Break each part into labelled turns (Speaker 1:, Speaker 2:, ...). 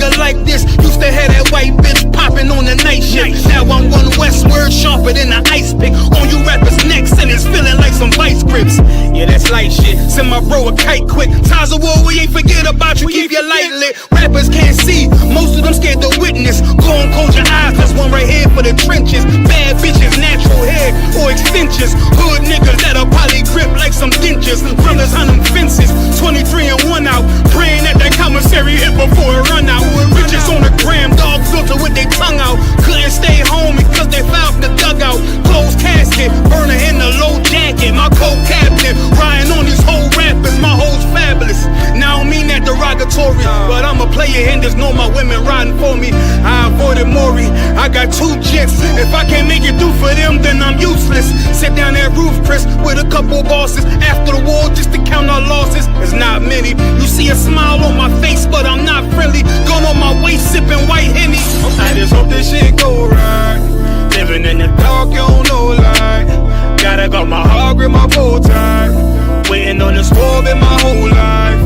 Speaker 1: nigga like this used to have that white bitch popping on the night shift. Now I'm one westward, sharper than an ice pick on you rappers' necks, and it's feeling like some vice grips. Yeah, that's light shit. Send my bro a kite quick. Ties of war, we ain't forget about you. Keep your light lit. Rappers can't see, most of them scared to witness. Go and close your eyes, that's one right here for the trenches. Bad bitches, natural hair or extensions. Hood niggas that'll probably grip like some dentures. Brothers on them fences, 23 and 1 out. Praying that that commissary hit before it run out. Bitches on the gram, dog filter with their tongue out. Couldn't stay home because they found the dugout. Closed casket, burner in the low jacket. My co-captain, riding on these whole rappers. My hoes fabulous. Now I don't mean that derogatory, but I'm a player and there's no my women riding for me. I avoided Maury, I got 2 jets. If I can't make it through for them, then I'm useless. Sit down that roof, Chris, with a couple bosses. After the war, just to count our losses. It's not many. You see a smile on my face, but I'm not friendly. Going on my waist, sipping white Henny. I just hope this shit go right. Living in the dark, you don't know light. Gotta got my heart with my bow tie. Waiting on the storm in my whole life.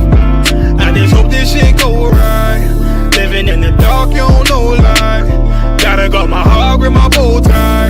Speaker 1: I just hope this shit go right. Living in the dark, you don't know light. Gotta got my heart with my bow tie.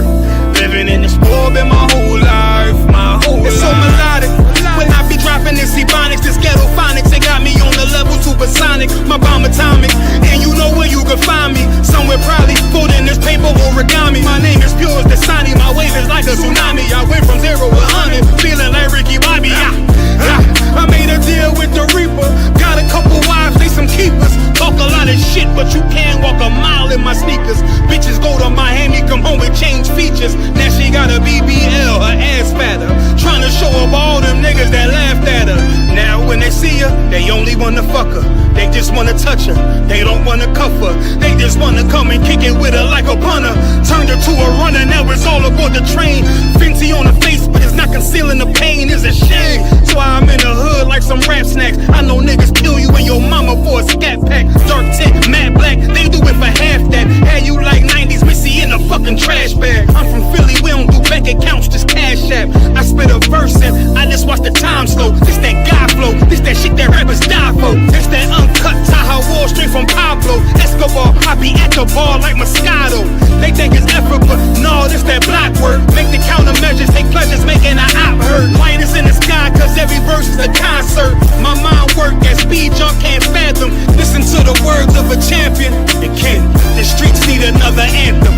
Speaker 1: Living in the storm in my whole life. My whole life. It's so melodic. When I be dropping this ebonics, this ghetto phonics, it got me on the level supersonic. My bomb atomic, and you know where you can find me. Somewhere probably folding this paper origami. My name is pure as the Sani, my wave is like a tsunami. I went from 0 to 100, feeling like Ricky Bobby. I made a deal with the Reaper. Got a couple wives, they some keepers. Talk a lot of shit, but you can't walk a mile in my sneakers. Bitches go to Miami, come home and change features. Now she got a BBL, her ass fatter. Trying to show up all them niggas that laughed at her. Now when they see her, they only wanna fuck her. They just wanna touch her, they don't wanna cuff her. They just wanna come and kick it with her like a punter. Turned her to a runner, now it's all aboard the train. Fenty on her face, but it's not concealing the pain, it's a shame. So I'm in the hood like some rap snacks. I know niggas kill you and your mama for a scat pack. Dark tint, matte black, they do it for half that. Had you like 90s Missy in a fucking trash bag. I'm from Philly, we don't do bank accounts, just cash app. I spit a verse and I just watch the time slow. This that guy flow, this that shit that rappers die for. This that uncut Taha Wall straight from Pablo Escobar. I be at the bar like Moscato. They think it's effort, but no, this that block work. Make the countermeasures, take pleasures, making an op hurt. Light is in the sky, cause every verse is a concert. My mind work at speed y'all can't fathom. Listen to the words of a champion. It can't, the streets need another anthem.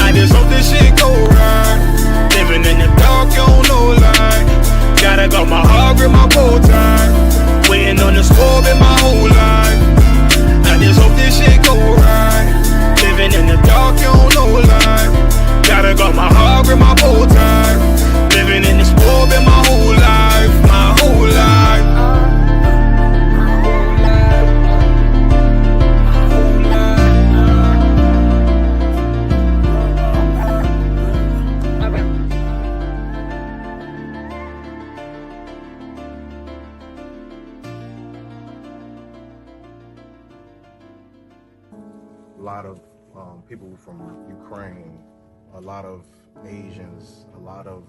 Speaker 1: I just hope this shit go right. Living in the dark, you don't know light. Gotta got my heart with my bow tie. Waiting on the storm in my whole life. I just hope this shit go right. Living in the dark, you don't know light. Gotta got my heart with my bow tie. Living in the storm in my whole life. My whole life.
Speaker 2: A lot of people from Ukraine, a lot of Asians, a lot of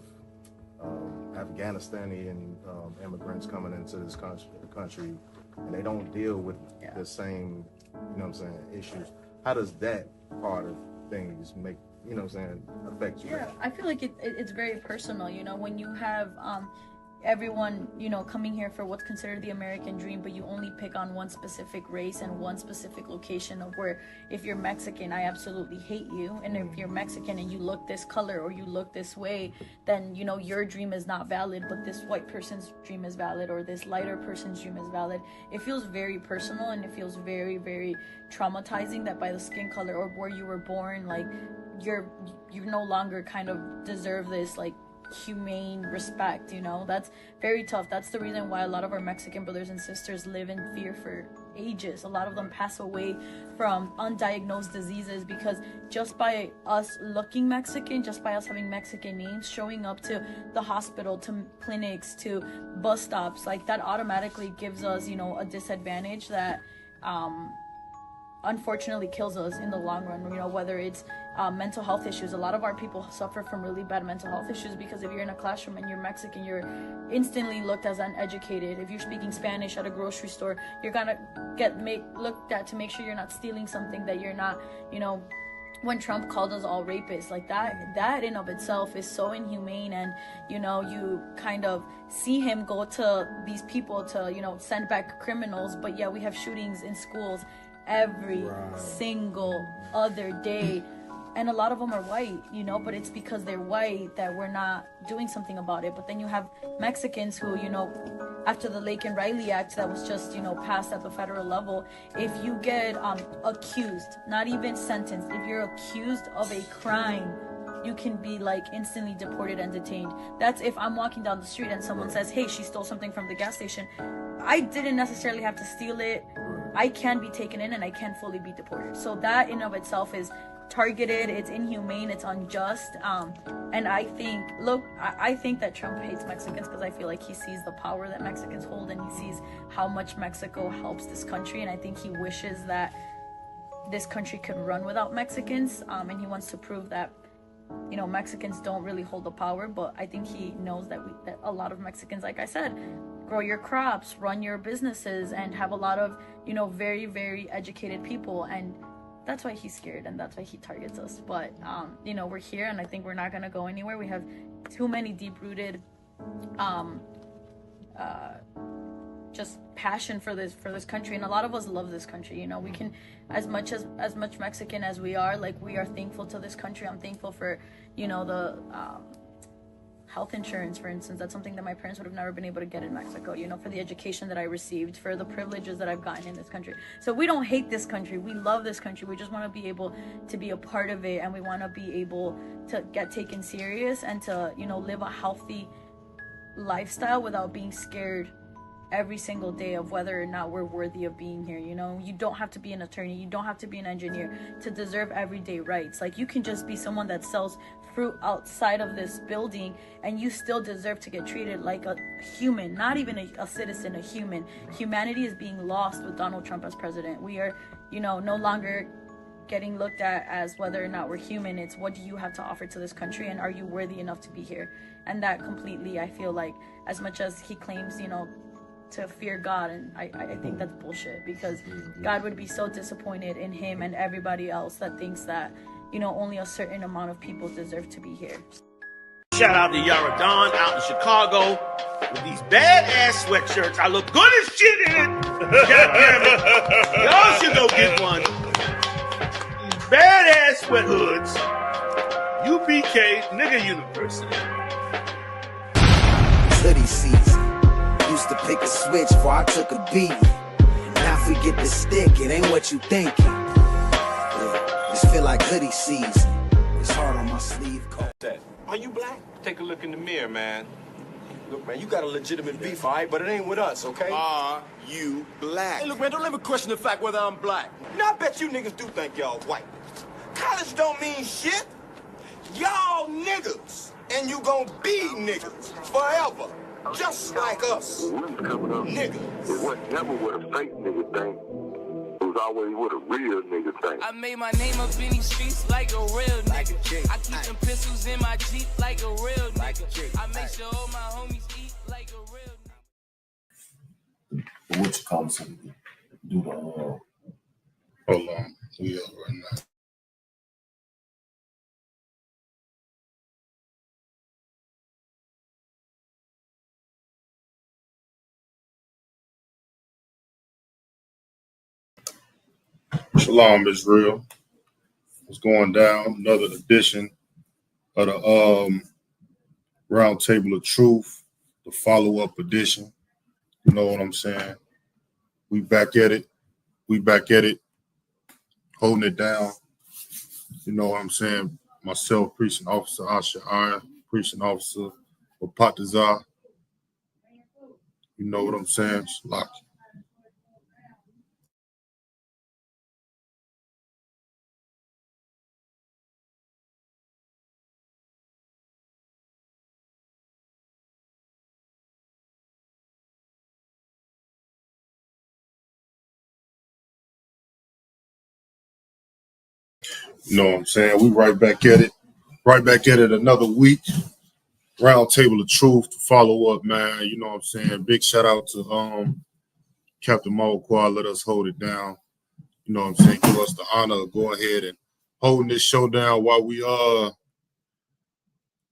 Speaker 2: Afghanistani and immigrants coming into this country, and they don't deal with the same, you know what I'm saying, issues. How does that part of things make, you know what I'm saying, affect you?
Speaker 3: Yeah, I feel like it's very personal, you know, when you have everyone, you know, coming here for what's considered the American dream, but you only pick on one specific race and one specific location of where, if you're Mexican, I absolutely hate you, and if you're Mexican and you look this color or you look this way, then, you know, your dream is not valid, but this white person's dream is valid, or this lighter person's dream is valid. It feels very personal, and it feels very, very traumatizing that by the skin color or where you were born, like, you no longer kind of deserve this, like, humane respect, you know. That's very tough. That's the reason why a lot of our Mexican brothers and sisters live in fear for ages. A lot of them pass away from undiagnosed diseases because just by us looking Mexican, just by us having Mexican names, showing up to the hospital, to clinics, to bus stops, like that automatically gives us, you know, a disadvantage that unfortunately kills us in the long run. You know, whether it's mental health issues. A lot of our people suffer from really bad mental health issues because if you're in a classroom and you're Mexican, you're instantly looked as uneducated. If you're speaking Spanish at a grocery store, you're gonna get looked at to make sure you're not stealing something, that you're not, you know. When Trump called us all rapists, like that in of itself is so inhumane. And you know, you kind of see him go to these people to, you know, send back criminals, but yeah, we have shootings in schools every single other day, and a lot of them are white, you know, but it's because they're white that we're not doing something about it. But then you have Mexicans who, you know, after the Lake and Riley Act that was just, you know, passed at the federal level, if you get accused, not even sentenced, if you're accused of a crime, you can be like instantly deported and detained. That's if I'm walking down the street and someone says, hey, she stole something from the gas station. I didn't necessarily have to steal it. I can be taken in and I can fully be deported. So that in of itself is targeted, it's inhumane, it's unjust. And I think that Trump hates Mexicans because I feel like he sees the power that Mexicans hold, and he sees how much Mexico helps this country, and I think he wishes that this country could run without Mexicans, and he wants to prove that, you know, Mexicans don't really hold the power. But I think he knows that a lot of Mexicans, like I said, grow your crops, run your businesses, and have a lot of, you know, very, very educated people, and that's why he's scared, and that's why he targets us. But you know, we're here, and I think we're not gonna go anywhere. We have too many deep-rooted just passion for this country, and a lot of us love this country. You know, we can, as much Mexican as we are, like, we are thankful to this country. I'm thankful for, you know, the health insurance, for instance. That's something that my parents would have never been able to get in Mexico, you know, for the education that I received, for the privileges that I've gotten in this country. So we don't hate this country. We love this country. We just want to be able to be a part of it, and we want to be able to get taken serious and to, you know, live a healthy lifestyle without being scared every single day of whether or not we're worthy of being here. You know, you don't have to be an attorney, you don't have to be an engineer to deserve everyday rights. Like, you can just be someone that sells fruit outside of this building, and you still deserve to get treated like a human, not even a citizen, a human. Humanity is being lost with Donald Trump as president. We are, you know, no longer getting looked at as whether or not we're human. It's, what do you have to offer to this country, and are you worthy enough to be here? And that completely, I feel like, as much as he claims, you know, to fear God, and I think that's bullshit, because God would be so disappointed in him and everybody else that thinks that, you know, only a certain amount of people deserve to be here.
Speaker 4: Shout out to Yara Dawn out in Chicago with these badass sweatshirts. I look good as shit in it. God damn it. Y'all should go get one. These badass sweat hoods. UBK, nigga university.
Speaker 5: Hoodie season. Used to pick a switch before I took a beat. Now if we get the stick, it ain't what you thinking. Yeah, just feel like hoodie season. It's hard on my sleeve.
Speaker 6: Are you black? Take a look in the mirror, man. Look, man, you got a legitimate beef, all right? But it ain't with us, okay?
Speaker 7: Are you black?
Speaker 6: Hey, look, man, don't let me question the fact whether I'm black. You know, I bet you niggas do think y'all white. College don't mean shit. Y'all niggas. And you gonna be niggas forever. Just like us. Niggas.
Speaker 8: It wasn't never what a fake nigga think. It was always what a real nigga think.
Speaker 9: I made my name up in these streets like a real nigga. I keep them pistols in my Jeep like a real nigga. I make sure all my homies eat like a real nigga.
Speaker 10: What you call something? Do the
Speaker 11: Hold on. We are right now. Shalom, Israel. What's going down? Another edition of the Round Table of Truth, the follow-up edition. You know what I'm saying? We back at it. We back at it, holding it down. You know what I'm saying? Myself, Precinct Officer AHSH, Precinct Officer MAPATAZA. You know what I'm saying? Shalaki. You know what I'm saying? We right back at it. Right back at it another week. Round Table of Truth to follow up, man. You know what I'm saying? Big shout out to Captain Mawakwa. Let us hold it down. You know what I'm saying? Give us the honor of go ahead and holding this show down while we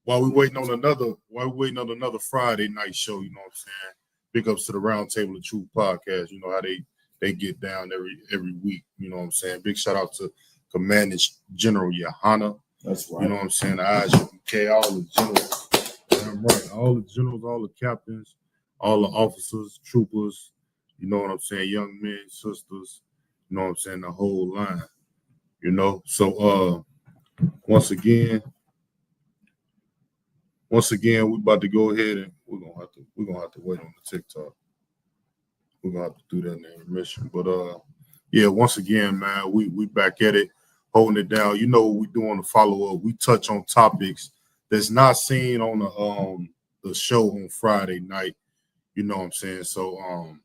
Speaker 11: waiting on another Friday night show. You know what I'm saying? Big ups to the Round Table of Truth podcast. You know how they get down every week. You know what I'm saying? Big shout out to Commandant General Yohana.
Speaker 10: That's right.
Speaker 11: You know what I'm saying? The AHSH, all the generals. Damn right. All the generals, all the captains, all the officers, troopers, you know what I'm saying? Young men, sisters, you know what I'm saying? The whole line. You know? So once again, we about to go ahead and we're gonna have to wait on the TikTok. We're gonna have to do that in the intermission. But yeah, once again, man, we back at it, holding it down. You know what we do on the follow-up. We touch on topics that's not seen on the show on Friday night. You know what I'm saying? So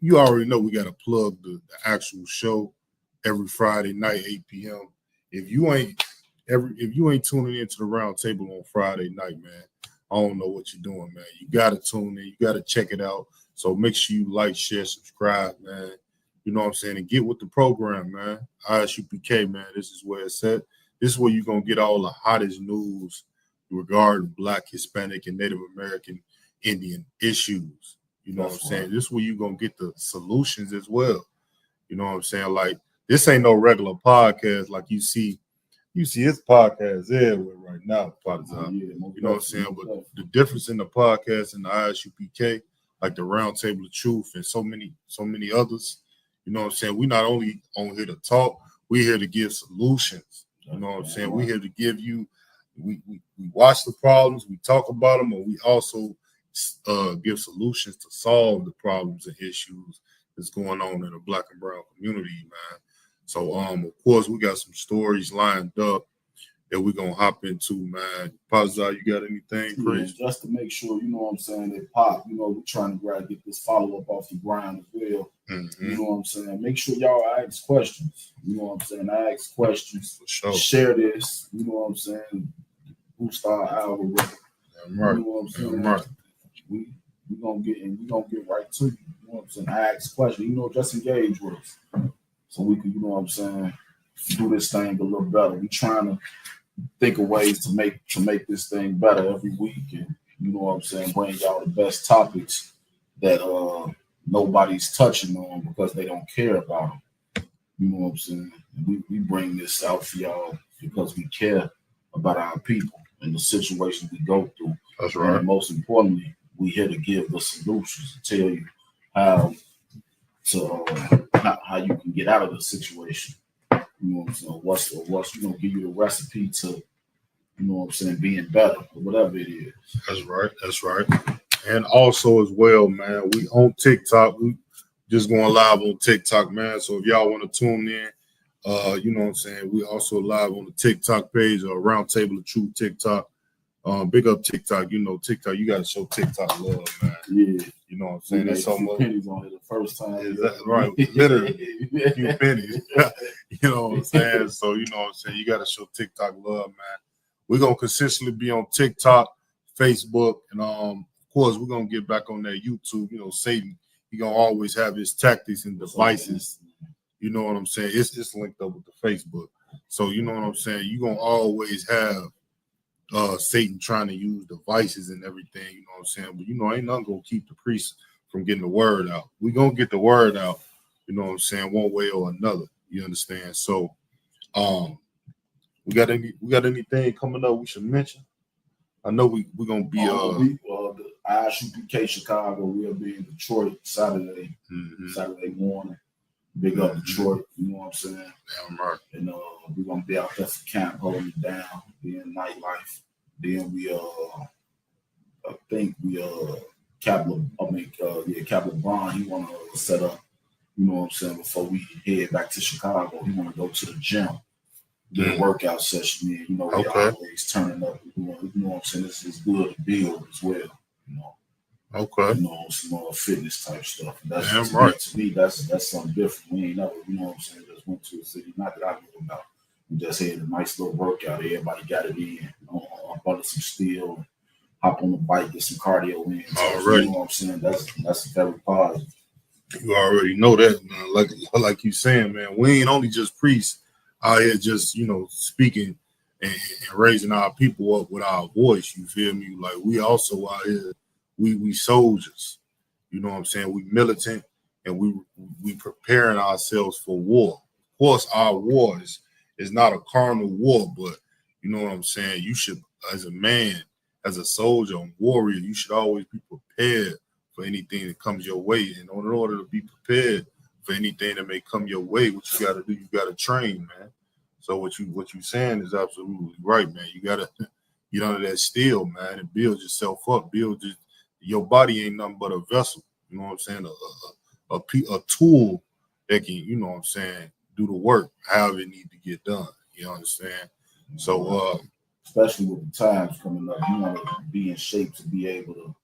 Speaker 11: you already know we gotta plug the actual show every Friday night, 8 p.m. If you ain't tuning into the Round Table on Friday night, man, I don't know what you're doing, man. You gotta tune in, you gotta check it out. So make sure you like, share, subscribe, man. You know what I'm saying? And get with the program, man. ISUPK, man. This is where it's at. This is where you're going to get all the hottest news regarding Black, Hispanic, and Native American Indian issues. You know what I'm saying? This is where you're going to get the solutions as well. You know what I'm saying? Like, this ain't no regular podcast like you see his podcast everywhere right now. You know what I'm saying? But the difference in the podcast and the ISUPK, like the Round Table of Truth and so many others, you know what I'm saying? We're not only on here to talk, we're here to give solutions. You know what I'm saying? We're here to give you, we watch the problems, we talk about them, and we also give solutions to solve the problems and issues that's going on in the Black and brown community, man. So, of course, we got some stories lined up that we're going to hop into, man. Paza, you got anything, Chris?
Speaker 10: Yeah, just to make sure, you know what I'm saying, they pop. You know, we're trying to get this follow-up off the ground as well. Mm-hmm. You know what I'm saying? Make sure y'all ask questions. You know what I'm saying? Ask questions. For sure. Share this. You know what I'm saying? Boost our algorithm.
Speaker 11: Damn right.
Speaker 10: You know what I'm saying?
Speaker 11: Damn right.
Speaker 10: We're gonna get right to you. You know what I'm saying? Ask questions. You know, just engage with us. So we can, you know what I'm saying, do this thing a little better. We trying to think of ways to make this thing better every week, and you know what I'm saying, bring y'all the best topics that nobody's touching on because they don't care about them. You know what I'm saying? And we bring this out for y'all because we care about our people and the situations we go through.
Speaker 11: That's right.
Speaker 10: And most importantly, we here to give the solutions and tell you how you can get out of the situation. You know what I'm saying? What's you know, give you the recipe to, you know what I'm saying, being better or whatever it is.
Speaker 11: That's right. That's right. And also as well, man, we on TikTok. We just going live on TikTok, man. So if y'all want to tune in, you know what I'm saying, we also live on the TikTok page, Round Table of Truth TikTok. Big up TikTok. You know, TikTok, you got to show TikTok love, man.
Speaker 10: Yeah.
Speaker 11: You know what I'm saying? There's so much
Speaker 10: pennies on it the first time.
Speaker 11: Exactly right. Literally, a few pennies. You know what I'm saying? So, you know what I'm saying? You got to show TikTok love, man. We're going to consistently be on TikTok, Facebook, and of course, we're going to get back on that YouTube. You know, Satan, he going to always have his tactics and devices. You know what I'm saying? It's linked up with the Facebook. So, you know what I'm saying? You're going to always have Satan trying to use devices and everything, you know what I'm saying? But, you know, ain't nothing going to keep the priests from getting the word out. We're going to get the word out, you know what I'm saying, one way or another. You understand? So, we got anything coming up we should mention? I know we're going to be
Speaker 10: the ISUPK Chicago will be in Detroit Saturday morning. Big up Detroit, you know what I'm saying?
Speaker 11: Damn right.
Speaker 10: And we're gonna be out there for camp, holding it down, being nightlife. Then we I think we Captain Brown, he wanna set up, you know what I'm saying, before we head back to Chicago. He wanna go to the gym, do a workout session in. You know, we always turning up, you know what I'm saying? This is good to build as well, you know.
Speaker 11: Okay.
Speaker 10: You know, some more fitness type stuff. And that's
Speaker 11: Damn right.
Speaker 10: To me, that's something different. We ain't never, you know what I'm saying, just went to a city, not that I know about. We just had a nice little workout. Everybody got it in up under some steel, hop on the bike, get some cardio in. So, you know what I'm saying? That's very positive.
Speaker 11: You already know that, man. Like you saying, man, we ain't only just priests out here just, you know, speaking and raising our people up with our voice. You feel me? Like we also out here, we soldiers. You know what I'm saying? We militant and we preparing ourselves for war. Of course, our war is not a carnal war, but you know what I'm saying? You should, as a man, as a soldier and warrior, you should always be prepared for anything that comes your way. And in order to be prepared for anything that may come your way, what you got to do, you got to train, man. So what you saying is absolutely right, man. You got to get under that steel, man, and build yourself up. Your body ain't nothing but a vessel. You know what I'm saying? A tool that can, you know what I'm saying, do the work, however it need to get done. You understand? So,
Speaker 10: especially with the times coming up, you want to be in shape to be able to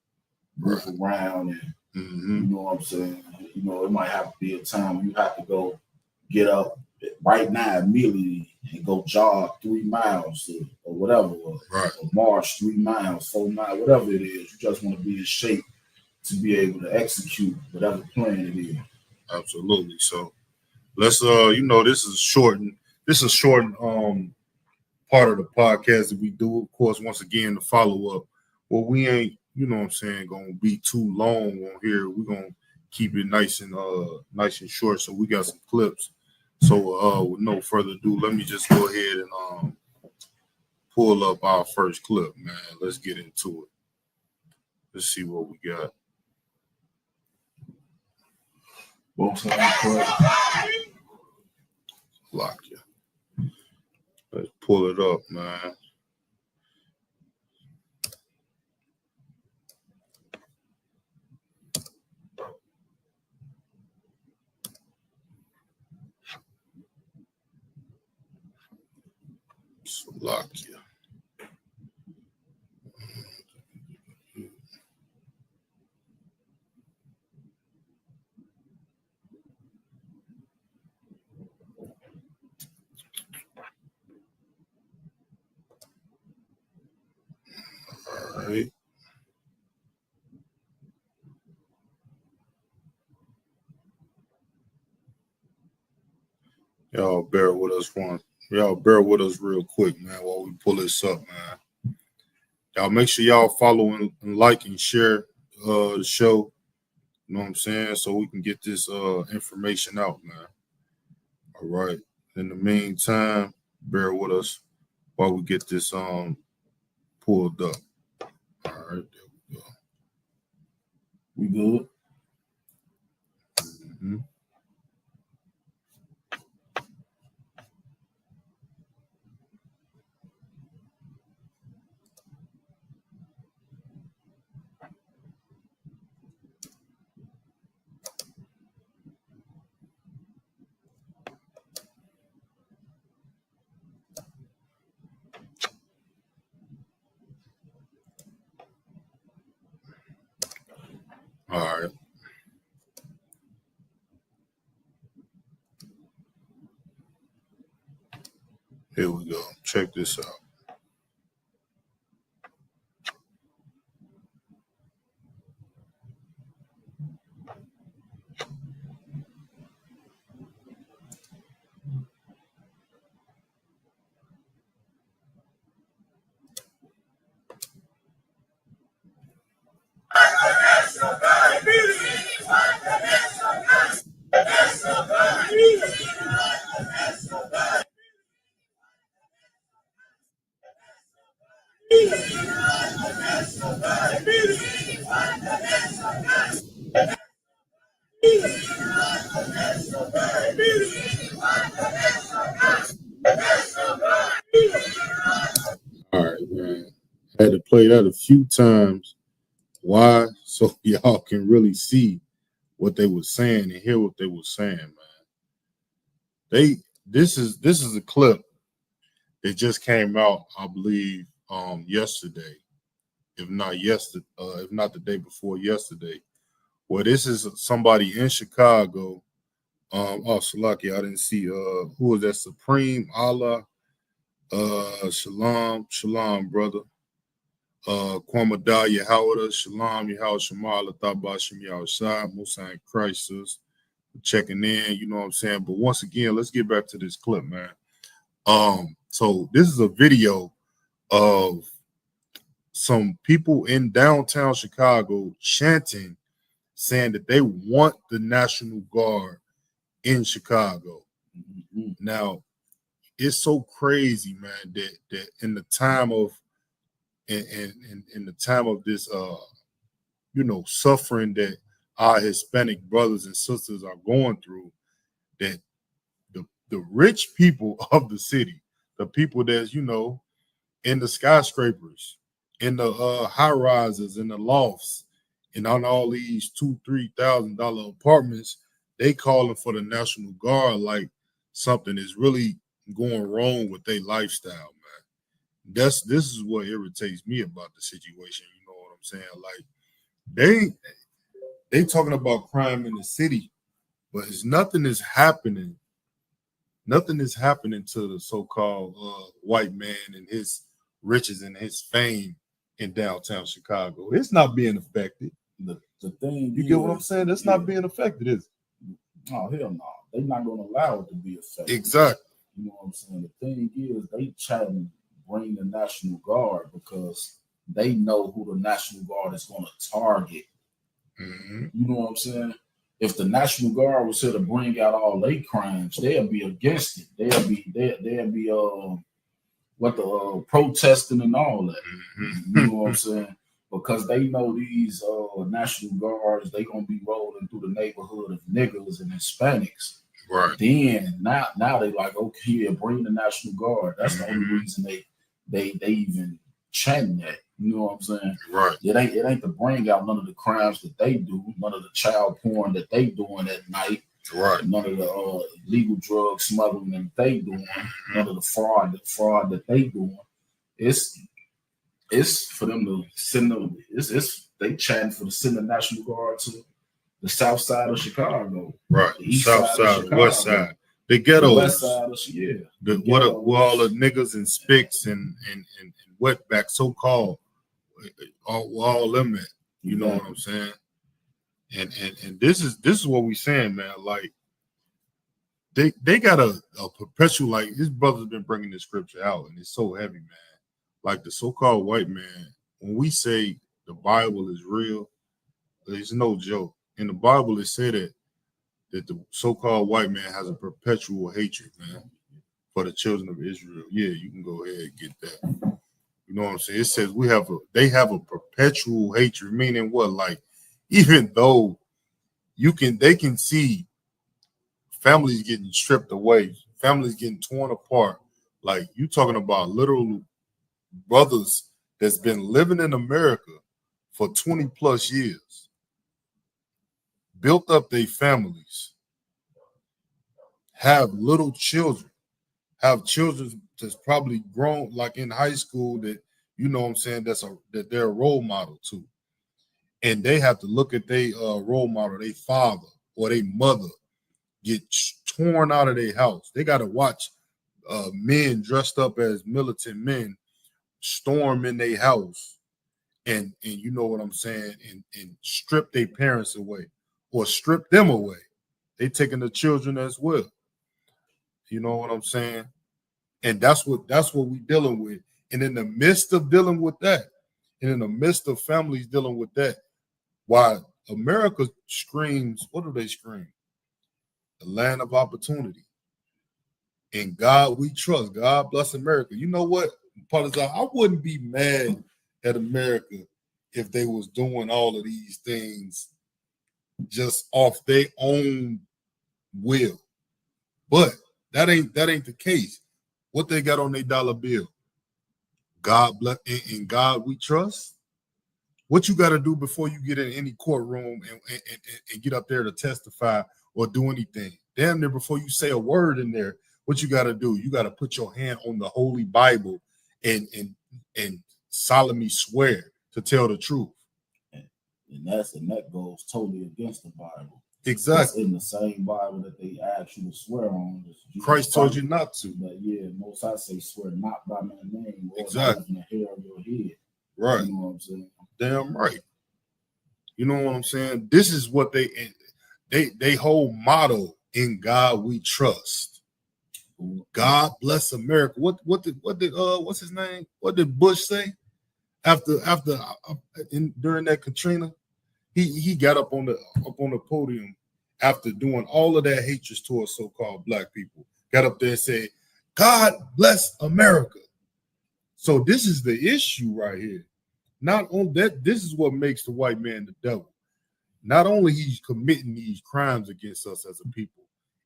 Speaker 10: move around and you know what I'm saying. You know, it might have to be a time when you have to go get up right now immediately and go jog 3 miles or whatever, or march 3 miles, 4 miles, whatever it is. You just want to be in shape to be able to execute whatever plan it is.
Speaker 11: Absolutely. So let's you know, this is a shortened part of the podcast that we do. Of course, once again, the follow up. Well, we ain't, you know what I'm saying, gonna be too long on here. We're gonna keep it nice and short. So we got some clips. So with no further ado, let me just go ahead and pull up our first clip, man. Let's get into it. Let's see what we got. Lock you. Let's pull it up, man. Lock you. All right. Y'all bear with us real quick, man, while we pull this up, man. Y'all make sure y'all follow and like and share the show. You know what I'm saying? So we can get this information out, man. All right. In the meantime, bear with us while we get this pulled up. All right, there we go.
Speaker 10: We good?
Speaker 11: Mm-hmm. All right. Here we go. Check this out. All right, man. I had to play that a few times. Why? So y'all can really see what they were saying and hear what they were saying, man. This is a clip that just came out, I believe, yesterday, if not the day before yesterday. Well, this is somebody in Chicago. Salaki, I didn't see who was that? Supreme Allah Shalom, brother. Kwamada Yahawada, Shalom, Yahawah Shemala, Thabashim Yahushua, Musa and Christ, sis, checking in, you know what I'm saying? But once again, let's get back to this clip, man. So this is a video of some people in downtown Chicago chanting, saying that they want the National Guard in Chicago. Now, it's so crazy, man, that in the time of in the time of this suffering that our Hispanic brothers and sisters are going through, that the rich people of the city, the people that's in the skyscrapers, in the high rises, in the lofts, and on all these $2,000-3,000 apartments, they calling for the National Guard like something is really going wrong with their lifestyle, man. This is what irritates me about the situation. You know what I'm saying? Like they talking about crime in the city, but nothing is happening. Nothing is happening to the so-called white man and his riches and his fame in downtown Chicago. It's not being affected.
Speaker 10: The thing
Speaker 11: you get what I'm saying? It's not being affected, is it?
Speaker 10: Oh, hell no. They're not going to allow it to be affected.
Speaker 11: Exactly.
Speaker 10: You know what I'm saying? The thing is, they try to bring the National Guard because they know who the National Guard is going to target.
Speaker 11: Mm-hmm.
Speaker 10: You know what I'm saying? If the National Guard was here to bring out all their crimes, they'll be against it. They'll be protesting and all that.
Speaker 11: Mm-hmm.
Speaker 10: You know what I'm saying? Because they know these National Guards, they gonna be rolling through the neighborhood of niggas and Hispanics.
Speaker 11: Right.
Speaker 10: Then now they like, okay, yeah, bring the National Guard. That's the only reason they even chanting that. You know what I'm saying?
Speaker 11: Right.
Speaker 10: It ain't to bring out none of the crimes that they do, none of the child porn that they doing at night.
Speaker 11: Right.
Speaker 10: None of the illegal drug smuggling that they doing, none of the fraud that they doing. It's for them to send them. They chatting for to send the National Guard to the south side of Chicago.
Speaker 11: Right.
Speaker 10: The east
Speaker 11: south side, the west side, the ghettos.
Speaker 10: The west side of
Speaker 11: where all the niggas and spics and wetbacks, so called, all them at. You know what I'm saying? And this is what we saying, man. Like they got a perpetual, like his brother's been bringing this scripture out, and it's so heavy, man. Like the so-called white man, when we say the Bible is real, it's no joke. In the Bible, it said that the so-called white man has a perpetual hatred, man, for the children of Israel. Yeah, you can go ahead and get that. You know what I'm saying? It says they have a perpetual hatred, meaning what? Like, even though they can see families getting stripped away, families getting torn apart. Like, you talking about literal brothers that's been living in America for 20 plus years, built up their families, have little children, have children that's probably grown, like in high school, that, you know what I'm saying, that they're a role model to. And they have to look at their role model, their father or their mother, get torn out of their house. They got to watch men dressed up as militant men storm in their house and you know what I'm saying, and strip their parents away or strip them away. They taking the children as well. You know what I'm saying? And that's what we dealing with. And in the midst of dealing with that, and in the midst of families dealing with that, while America screams, what do they scream? The land of opportunity. In God we trust. God bless America. You know what, Parthenon, I wouldn't be mad at America if they was doing all of these things just off their own will. But that ain't the case. What they got on their dollar bill? God bless, in God we trust. What you got to do before you get in any courtroom and get up there to testify or do anything? Damn near before you say a word in there, what you got to do? You got to put your hand on the Holy Bible and solemnly swear to tell the truth.
Speaker 10: And that goes totally against the Bible.
Speaker 11: Exactly.
Speaker 10: It's in the same Bible that they ask you to swear on.
Speaker 11: Christ told you not to.
Speaker 10: But yeah, most I say swear not by my name or
Speaker 11: Exactly.
Speaker 10: even the hair of your head.
Speaker 11: Right.
Speaker 10: You know what I'm saying?
Speaker 11: Damn right. You know what I'm saying? This is what they whole motto, in God we trust. God bless America. What did what's his name? What did Bush say during that Katrina? He got up on the podium after doing all of that hatred towards so-called black people. Got up there and said, God bless America. So this is the issue right here. Not only that, this is what makes the white man the devil. Not only he's committing these crimes against us as a people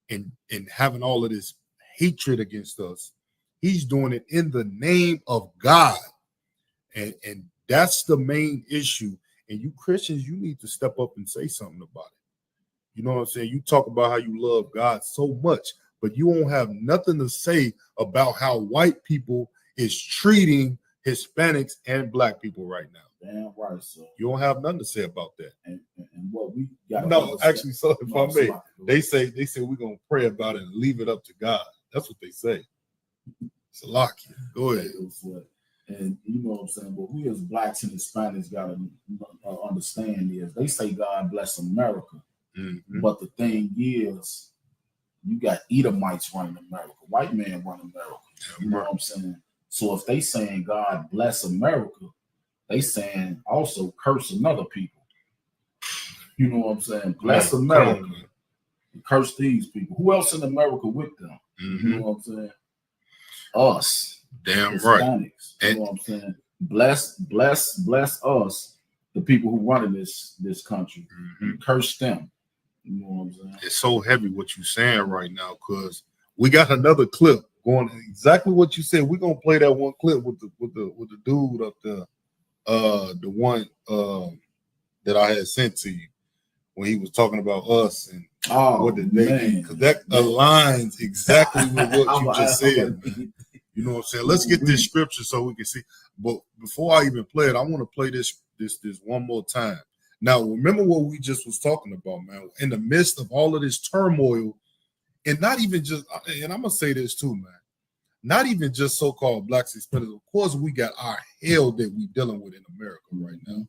Speaker 11: and having all of this hatred against us, he's doing it in the name of God. And that's the main issue. And you Christians, you need to step up and say something about it. You know what I'm saying? You talk about how you love God so much, but you won't have nothing to say about how white people is treating Hispanics and black people right now.
Speaker 10: Damn right, so
Speaker 11: you don't have nothing to say about that.
Speaker 10: And what we got?
Speaker 11: No, actually, so if I may, they say we're gonna pray about it and leave it up to God. That's what they say. Salakia, go ahead.
Speaker 10: And you know what I'm saying, but we as blacks and Hispanics gotta understand is they say God bless America, but the thing is, you got Edomites running America, white man running America. You know what I'm saying? So if they saying God bless America, they saying also curse another people. You know what I'm saying? Bless America, curse these people. Who else in America with them? You know what I'm saying? Us.
Speaker 11: Damn
Speaker 10: Hispanics,
Speaker 11: right.
Speaker 10: You know what I'm saying? Bless us, the people who running this country. And curse them. You know what I'm saying?
Speaker 11: It's so heavy what you're saying right now, because we got another clip going exactly what you said. We're gonna play that one clip with the dude up there, the one that I had sent to you when he was talking about us and what did they do, because that aligns exactly with what you just said, man. You know what I'm saying? Let's get this scripture so we can see. But before I even play it, I want to play this one more time. Now, remember what we just was talking about, man. In the midst of all of this turmoil, and not even just, and I'm gonna say this too, man. Not even just so-called blacks, Hispanics. Of course, we got our hell that we dealing with in America right now.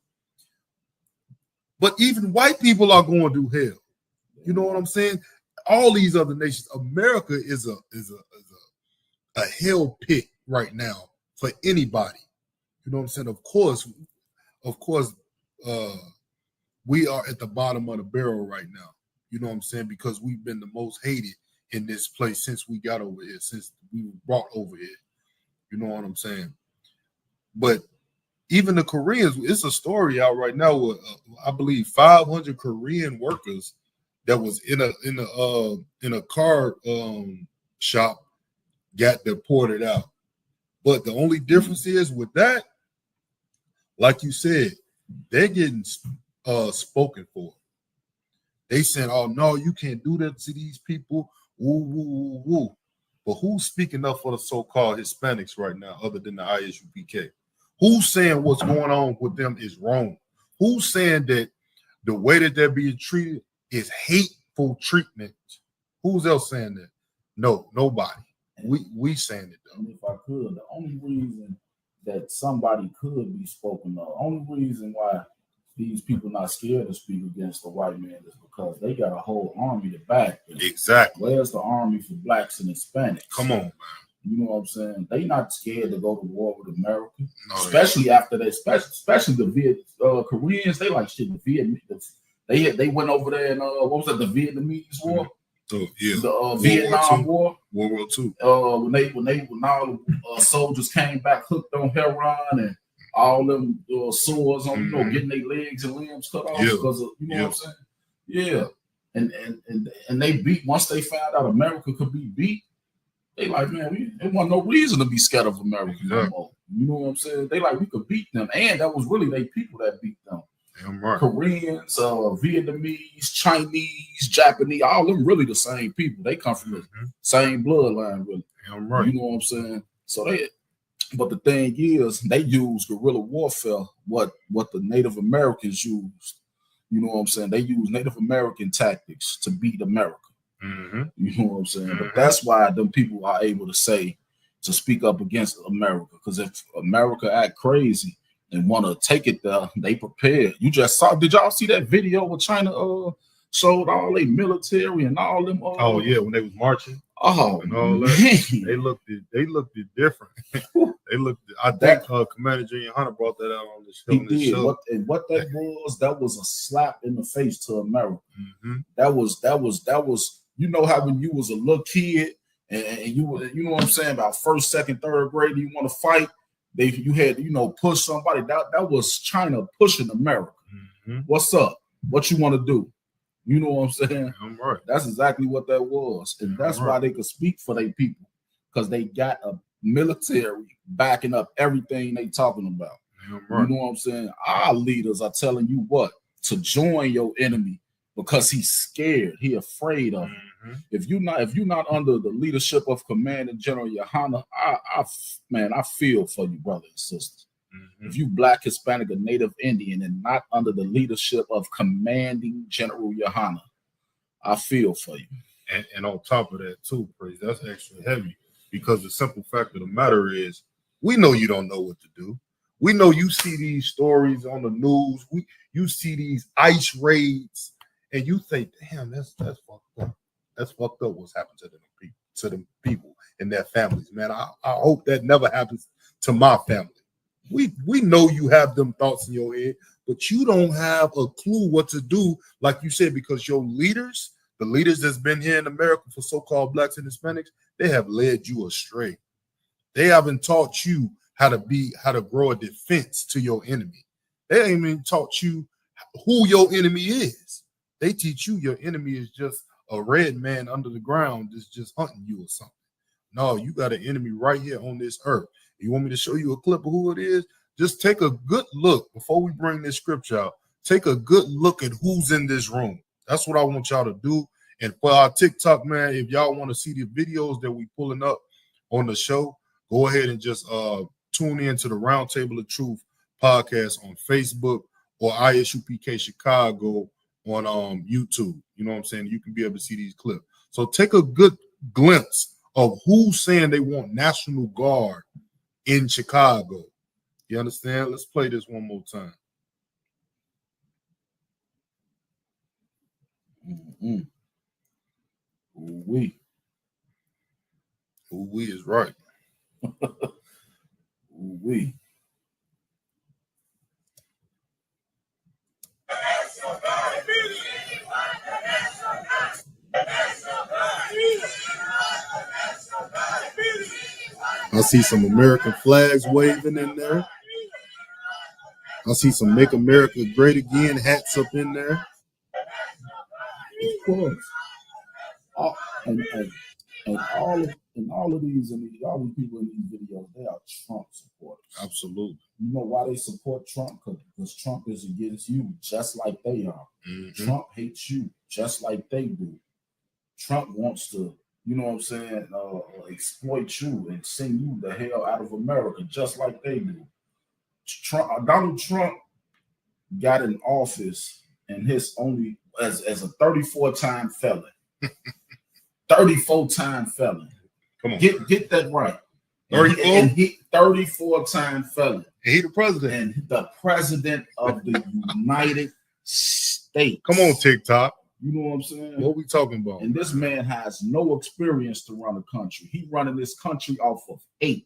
Speaker 11: But even white people are going through hell. You know what I'm saying? All these other nations, America is a hell pit right now for anybody. You know what I'm saying? Of course, we are at the bottom of the barrel right now. You know what I'm saying? Because we've been the most hated in this place since we got over here, since we were brought over here. You know what I'm saying? But even the Koreans, it's a story out right now with I believe 500 Korean workers that was in a car shop got deported out. But the only difference is with that, like you said, they're getting spoken for. They said, "Oh no, you can't do that to these people." Woo, woo, woo, woo. But who's speaking up for the so-called Hispanics right now, other than the AHSH? Who's saying what's going on with them is wrong? Who's saying that the way that they're being treated is hateful treatment? Who's else saying that? No, nobody. We saying it though.
Speaker 10: And if I could, the only reason that somebody could be spoken of, only reason why these people not scared to speak against the white man is because they got a whole army to back them.
Speaker 11: Exactly.
Speaker 10: Where's the army for blacks and Hispanics?
Speaker 11: Come on, man.
Speaker 10: You know what I'm saying? They not scared to go to war with America, especially after that. Especially the Koreans. They like shit. The Vietnamese. They went over there and what was that? The Vietnamese War.
Speaker 11: Oh yeah.
Speaker 10: The Vietnam War.
Speaker 11: World War II.
Speaker 10: When all the soldiers came back hooked on heroin and all them sores on getting their legs and limbs cut off because of what I'm saying. Yeah. And they beat once they found out America could be beat. They like, man, there wasn't no reason to be scared of America no more. You know what I'm saying? They like, we could beat them. And that was really they people that beat them.
Speaker 11: Damn right.
Speaker 10: Koreans, Vietnamese, Chinese, Japanese, all of them really the same people. They come from the same bloodline, really.
Speaker 11: Damn right.
Speaker 10: You know what I'm saying? But the thing is, they use guerrilla warfare, what the Native Americans used You know what I'm saying? They use Native American tactics to beat America.
Speaker 11: Mm-hmm.
Speaker 10: You know what I'm saying?
Speaker 11: Mm-hmm.
Speaker 10: But that's why them people are able to speak up against America. Because if America act crazy and want to take it there, they prepared. You just saw, did y'all see that video where China showed all their military and all them?
Speaker 11: Oh yeah, when they was marching.
Speaker 10: Oh
Speaker 11: and all
Speaker 10: man,
Speaker 11: that. They looked different. They looked. I think Commander Junior Hunter brought that out on the show.
Speaker 10: He did. What that was a slap in the face to America.
Speaker 11: Mm-hmm.
Speaker 10: That was. You know how when you was a little kid and you know what I'm saying, about first, second, third grade, you want to fight. You had push somebody. That was China pushing America.
Speaker 11: Mm-hmm.
Speaker 10: What's up? What you want to do? You know what I'm saying?
Speaker 11: I'm right.
Speaker 10: That's exactly what that was, and that's why they could speak for their people, because they got a military backing up everything they talking about.
Speaker 11: Right.
Speaker 10: You know what I'm saying? Our leaders are telling you what to join your enemy because he's scared, he afraid of him.
Speaker 11: Mm-hmm.
Speaker 10: If you're not under the leadership of Commander General Yohana, I feel for you, brothers and sisters.
Speaker 11: Mm-hmm.
Speaker 10: If you Black, Hispanic, or Native Indian and not under the leadership of Commanding General Yohana, I feel for you.
Speaker 11: And on top of that too, Praise, that's extra heavy, because the simple fact of the matter is, we know you don't know what to do. We know you see these stories on the news. You see these ICE raids, and you think, damn, that's fucked up. That's fucked up what's happened to them people and their families, man. I hope that never happens to my family. We know you have them thoughts in your head, but you don't have a clue what to do, like you said, because your leaders, the leaders that's been here in America for so-called Blacks and Hispanics, they have led you astray. They haven't taught you how to grow a defense to your enemy. They ain't even taught you who your enemy is. They teach you your enemy is just a red man under the ground that's just hunting you or something. No, you got an enemy right here on this earth. You want me to show you a clip of who it is? Just take a good look before we bring this scripture out. Take a good look at who's in this room. That's what I want y'all to do. And for our TikTok, man, if y'all want to see the videos that we pulling up on the show, go ahead and just tune in to the Roundtable of Truth podcast on Facebook or ISUPK Chicago on YouTube. You know what I'm saying? You can be able to see these clips. So take a good glimpse of who's saying they want National Guard in Chicago. You understand? Let's play this one more time.
Speaker 10: Mm-hmm. Ooh-wee.
Speaker 11: Ooh-wee is right.
Speaker 10: Ooh-wee.
Speaker 11: I see some American flags waving in there. I see some Make America Great Again hats up in there.
Speaker 10: Of course. And all of these all these people in these videos, they are Trump supporters.
Speaker 11: Absolutely.
Speaker 10: You know why they support Trump? Because Trump is against you, just like they are.
Speaker 11: Mm-hmm.
Speaker 10: Trump hates you, just like they do. Trump wants to, you know what I'm saying, exploit you and send you the hell out of America, just like they do. Donald Trump got in office and his only as a 34-time felon. 34-time felon.
Speaker 11: Come on.
Speaker 10: Get that right. 34-time felon.
Speaker 11: And he the president.
Speaker 10: And the president of the United States.
Speaker 11: Come on, TikTok.
Speaker 10: You know what I'm saying?
Speaker 11: What we talking about?
Speaker 10: And this man has no experience to run a country. He running this country off of hate.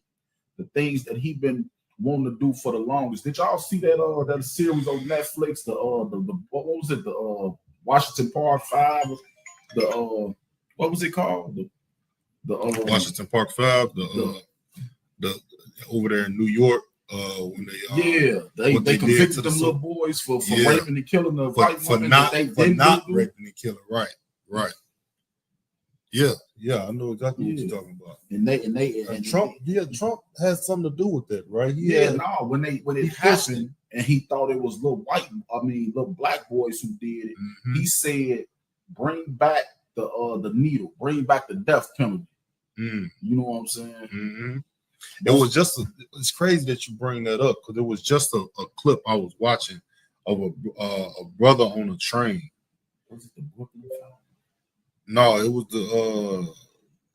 Speaker 10: The things that he been wanting to do for the longest. Did y'all see that series on Netflix? The what was it? The Washington Park 5. The what was it called? The
Speaker 11: Washington Park 5. The over there in New York. When
Speaker 10: they convicted them little boys for raping and killing the white woman.
Speaker 11: Not raping and killing. Right. Yeah, I know exactly what you're talking about.
Speaker 10: And
Speaker 11: Trump has something to do with that, right?
Speaker 10: When it happened and he thought it was little black boys who did it,
Speaker 11: mm-hmm.
Speaker 10: He said, "Bring back the needle, bring back the death penalty."
Speaker 11: Mm.
Speaker 10: You know what I'm saying?
Speaker 11: Mm-hmm. It was just it's crazy that you bring that up, because it was just a clip I was watching of a brother on a train.
Speaker 10: Was it the Brooklyn film?
Speaker 11: No, it was the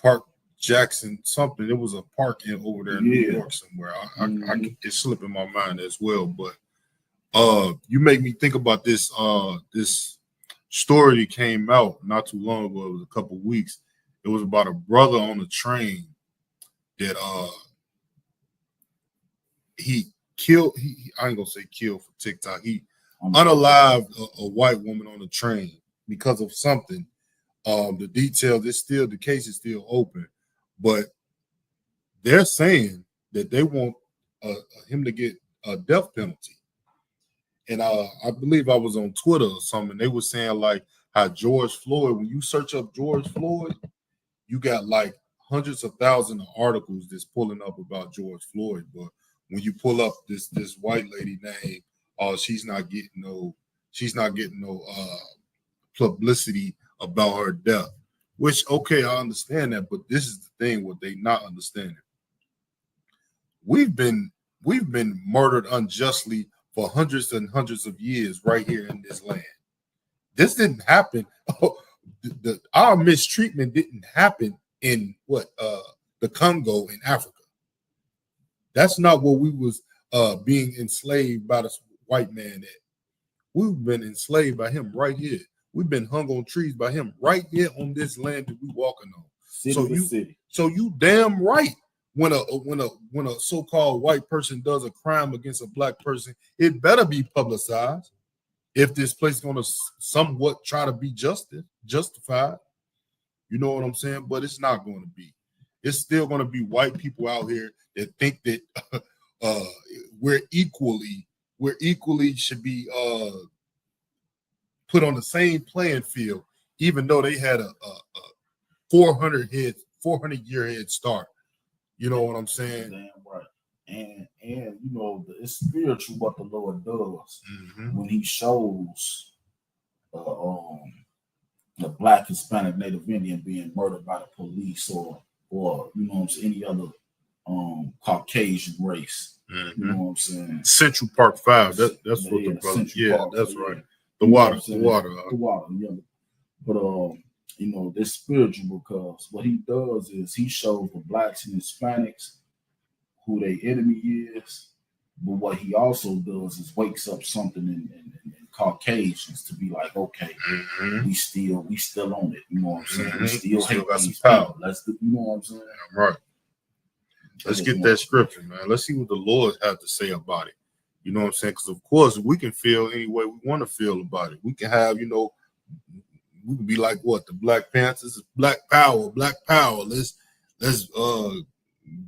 Speaker 11: Park Jackson something. It was a park over there in New York somewhere. It's slipping my mind as well. But you make me think about this this story that came out not too long ago. It was a couple weeks. It was about a brother on a train that he killed. I ain't gonna say killed for TikTok. He unalived a white woman on the train because of something. The details, the case is still open, but they're saying that they want him to get a death penalty. And I believe I was on Twitter or something. They were saying like how George Floyd, when you search up George Floyd, you got like hundreds of thousands of articles that's pulling up about George Floyd. But when you pull up this white lady name, she's not getting no publicity about her death. Which, okay, I understand that, but this is the thing what they not understanding. We've been murdered unjustly for hundreds and hundreds of years right here in this land. This didn't happen. Our mistreatment didn't happen in the Congo in Africa. That's not where we was being enslaved by this white man at. We've been enslaved by him right here. We've been hung on trees by him right here on this land that we walking on. So you damn right. When a so-called white person does a crime against a black person, it better be publicized. If this place is going to somewhat try to be justified, you know what I'm saying? But it's not going to be. It's still going to be white people out here that think that we're equally should be put on the same playing field, even though they had a 400-year head start. You know what I'm saying?
Speaker 10: Damn right. And you know, it's spiritual what the Lord does when He shows the Black, Hispanic, Native Indian being murdered by the police or you know what I'm saying, any other Caucasian race. You know what I'm saying?
Speaker 11: Central Park 5. That's what the brother. Yeah, Park, that's right. The water.
Speaker 10: Yeah. But you know, this spiritual because what he does is he shows the blacks and Hispanics who their enemy is, but what he also does is wakes up something in Caucasians to be like, okay, we still on it. You know what I'm saying? We still hate
Speaker 11: got some
Speaker 10: these
Speaker 11: power.
Speaker 10: people. You know what I'm saying?
Speaker 11: Right. Let's get that scripture, man. Let's see what the Lord has to say about it. You know what I'm saying? Because of course we can feel any way we want to feel about it. We can have, you know, we can be like what the Black Panthers, Black Power. Let's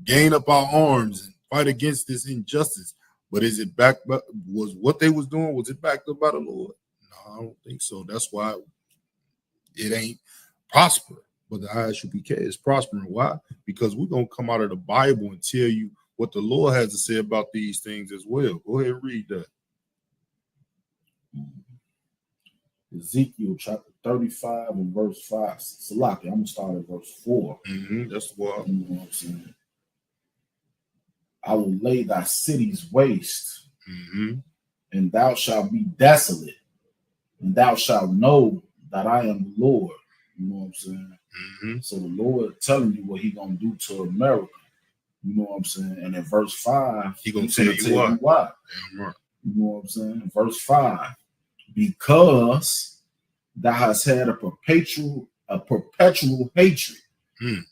Speaker 11: gain up our arms and fight against this injustice. But is it backed by, was what they was doing, was it backed up by the Lord? No, I don't think so. That's why it ain't prospering. But the AHSH is prospering. Why? Because we're gonna come out of the Bible and tell you what the Lord has to say about these things as well. Go ahead and read that.
Speaker 10: Ezekiel chapter 35 and verse 5. Salaki, I'm gonna start at verse 4.
Speaker 11: That's what
Speaker 10: you know what I'm saying. I will lay thy cities waste, and thou shalt be desolate, and thou shalt know that I am the Lord. You know what I'm saying? So the Lord telling you what He gonna do to America. You know what I'm saying? And in verse 5,
Speaker 11: He gonna tell you
Speaker 10: why.
Speaker 11: Right.
Speaker 10: You know what I'm saying? Verse 5, because thou hast had a perpetual hatred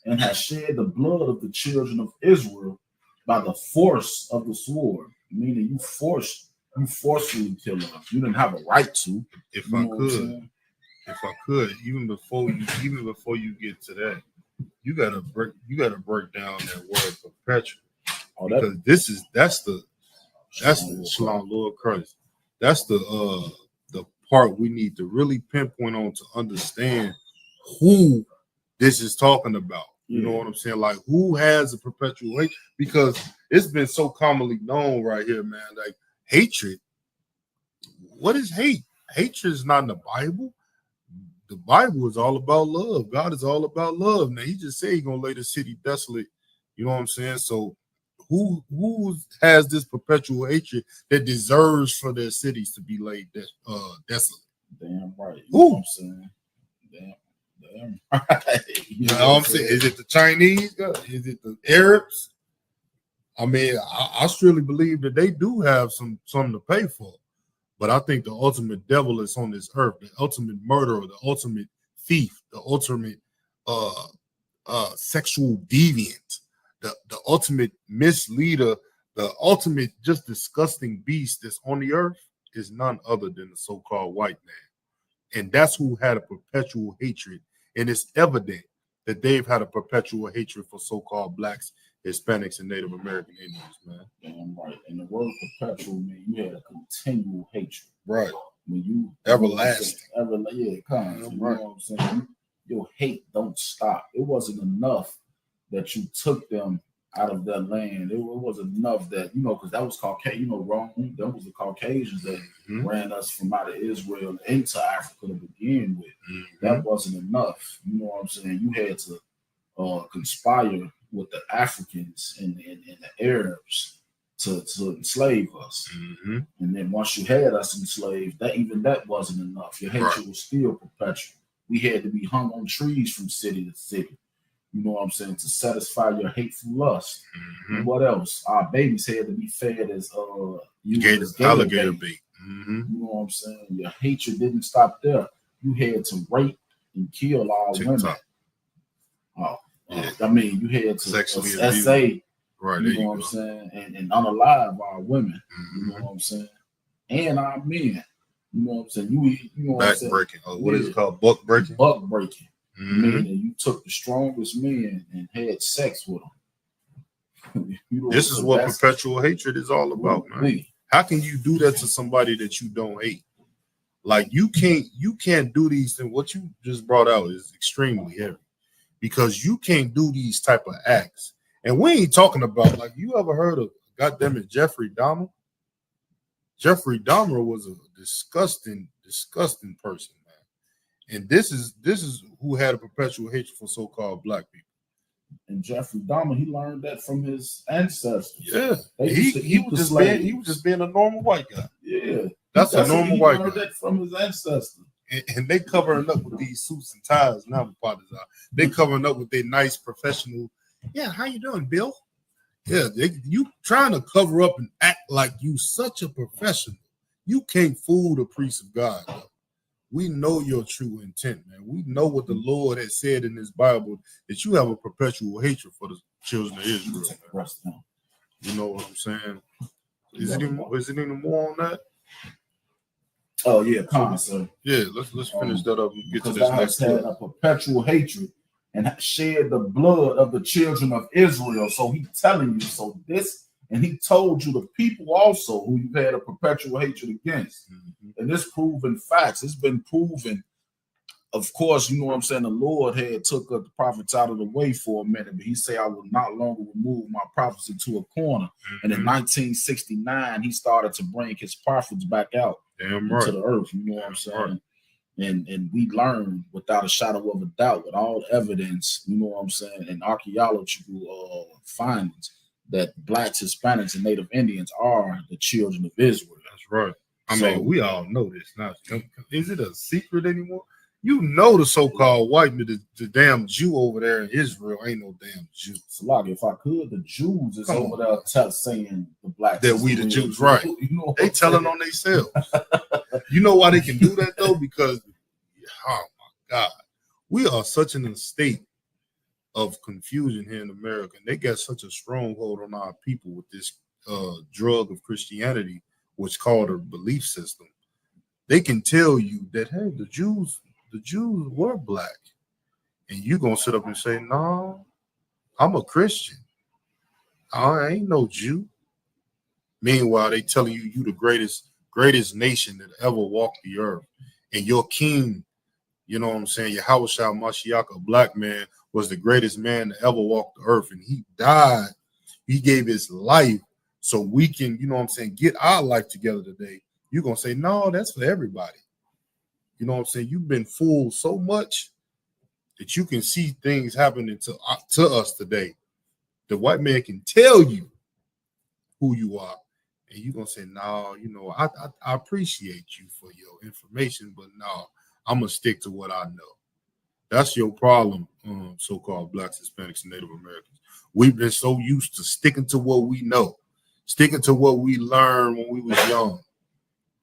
Speaker 10: and hast shed the blood of the children of Israel by the force of the sword, meaning you forcefully killed them. You didn't have a right to.
Speaker 11: If I could, even before you get to that, you gotta break down that word perpetual. Because that's the Shalom, Lord Christ. That's the part we need to really pinpoint on to understand who this is talking about. You know what I'm saying? Like, who has a perpetual hate? Because it's been so commonly known right here, man. Like, hatred. What is hate? Hatred is not in the Bible. The Bible is all about love. God is all about love. Now, He just said He's gonna lay the city desolate. You know what I'm saying? So, who has this perpetual hatred that deserves for their cities to be laid desolate?
Speaker 10: Damn right. You
Speaker 11: Who?
Speaker 10: know what I'm saying? Damn right.
Speaker 11: You know what I'm saying? Is it the Chinese? Is it the Arabs? I mean, I surely believe that they do have something to pay for. But I think the ultimate devil is on this earth, the ultimate murderer, the ultimate thief, the ultimate sexual deviant, the ultimate misleader, the ultimate just disgusting beast that's on the earth is none other than the so-called white man. And that's who had a perpetual hatred. And it's evident that they've had a perpetual hatred for so-called blacks, Hispanics, and Native American Indians, man.
Speaker 10: Damn right. And the word perpetual mean you had a continual hatred.
Speaker 11: Right.
Speaker 10: When you
Speaker 11: everlasting.
Speaker 10: Yeah, kind. You know what I'm saying? Your hate don't stop. It wasn't enough that you took them out of their land. It wasn't enough that, because that was Caucasian, Rome. That was the Caucasians that ran us from out of Israel into Africa to begin with. That wasn't enough. You know what I'm saying? You had to conspire with the Africans and the Arabs to enslave us. And then once you had us enslaved, that wasn't enough. Your hatred was still perpetual. We had to be hung on trees from city to city. You know what I'm saying? To satisfy your hateful lust. And what else? Our babies had to be fed as
Speaker 11: alligator bait.
Speaker 10: You know what I'm saying? Your hatred didn't stop there. You had to rape and kill our women. I mean, you had to SA.
Speaker 11: Right,
Speaker 10: you know what I'm saying? And unalive our women. You know what I'm saying? And our men. You know what I'm saying? You know what I'm saying?
Speaker 11: Back breaking. What is it called? Buck breaking?
Speaker 10: Buck breaking. Meaning you took the strongest men and had sex with them.
Speaker 11: This is what perpetual hatred is all about, man. How can you do that to somebody that you don't hate? Like you can't do these things. What you just brought out is extremely heavy because you can't do these type of acts. And we ain't talking about, like, you ever heard of, goddamn it, Jeffrey Dahmer? Jeffrey Dahmer was a disgusting person, man. And this is who had a perpetual hatred for so-called black people.
Speaker 10: And Jeffrey Dahmer, he learned that from his ancestors.
Speaker 11: Yeah, he was just being a normal white guy.
Speaker 10: Yeah,
Speaker 11: that's a normal white guy.
Speaker 10: He learned that from his ancestors.
Speaker 11: And they covering up with these suits and ties now. They covering up with their nice professional. Yeah, how you doing, Bill? Yeah, you trying to cover up and act like you such a professional. You can't fool the priest of God, though. We know your true intent, man. We know what the Lord has said in his Bible, that you have a perpetual hatred for the children of Israel. You know what I'm saying? Is it any more on that?
Speaker 10: Oh yeah, so
Speaker 11: yeah. Let's finish that up and get to this
Speaker 10: thou
Speaker 11: next
Speaker 10: had a perpetual hatred and shed the blood of the children of Israel. So he's telling you and he told you the people also who you've had a perpetual hatred against. And this proven facts. It's been proven. Of course, you know what I'm saying? The Lord had took the prophets out of the way for a minute, but he said, I will not longer remove my prophets into a corner. And in 1969, he started to bring his prophets back out into the earth. You know what I'm saying? And we learned without a shadow of a doubt, with all evidence, you know what I'm saying, and archaeological findings, that blacks, Hispanics, and Native Indians are the children of Israel.
Speaker 11: That's right. I mean, we all know this. Now, is it a secret anymore? You know the so-called white man, the damn Jew over there in Israel ain't no damn Jew.
Speaker 10: So, like, if I could, the Jews is over there saying the blacks
Speaker 11: that we the Jews, right? You know, they telling on themselves. You know why they can do that though? Because, oh my God, we are such in a state of confusion here in America, and they got such a stronghold on our people with this drug of Christianity, which called a belief system. They can tell you that, hey, the Jews were black, and you're gonna sit up and say, no, I'm a Christian, I ain't no Jew. Meanwhile, they telling you the greatest nation that ever walked the earth, and your king, you know what I'm saying, Yahushua Mashiach, a black man, was the greatest man to ever walk the earth, and he died, he gave his life so we can, you know what I'm saying, get our life together today. You're gonna say, no, that's for everybody. You know what I'm saying? You've been fooled so much that you can see things happening to us today. The white man can tell you who you are, and you're gonna say, no, I appreciate you for your information, but no, I'm gonna stick to what I know. That's your problem, so-called Blacks, Hispanics, and Native Americans. We've been so used to sticking to what we know, sticking to what we learned when we was young.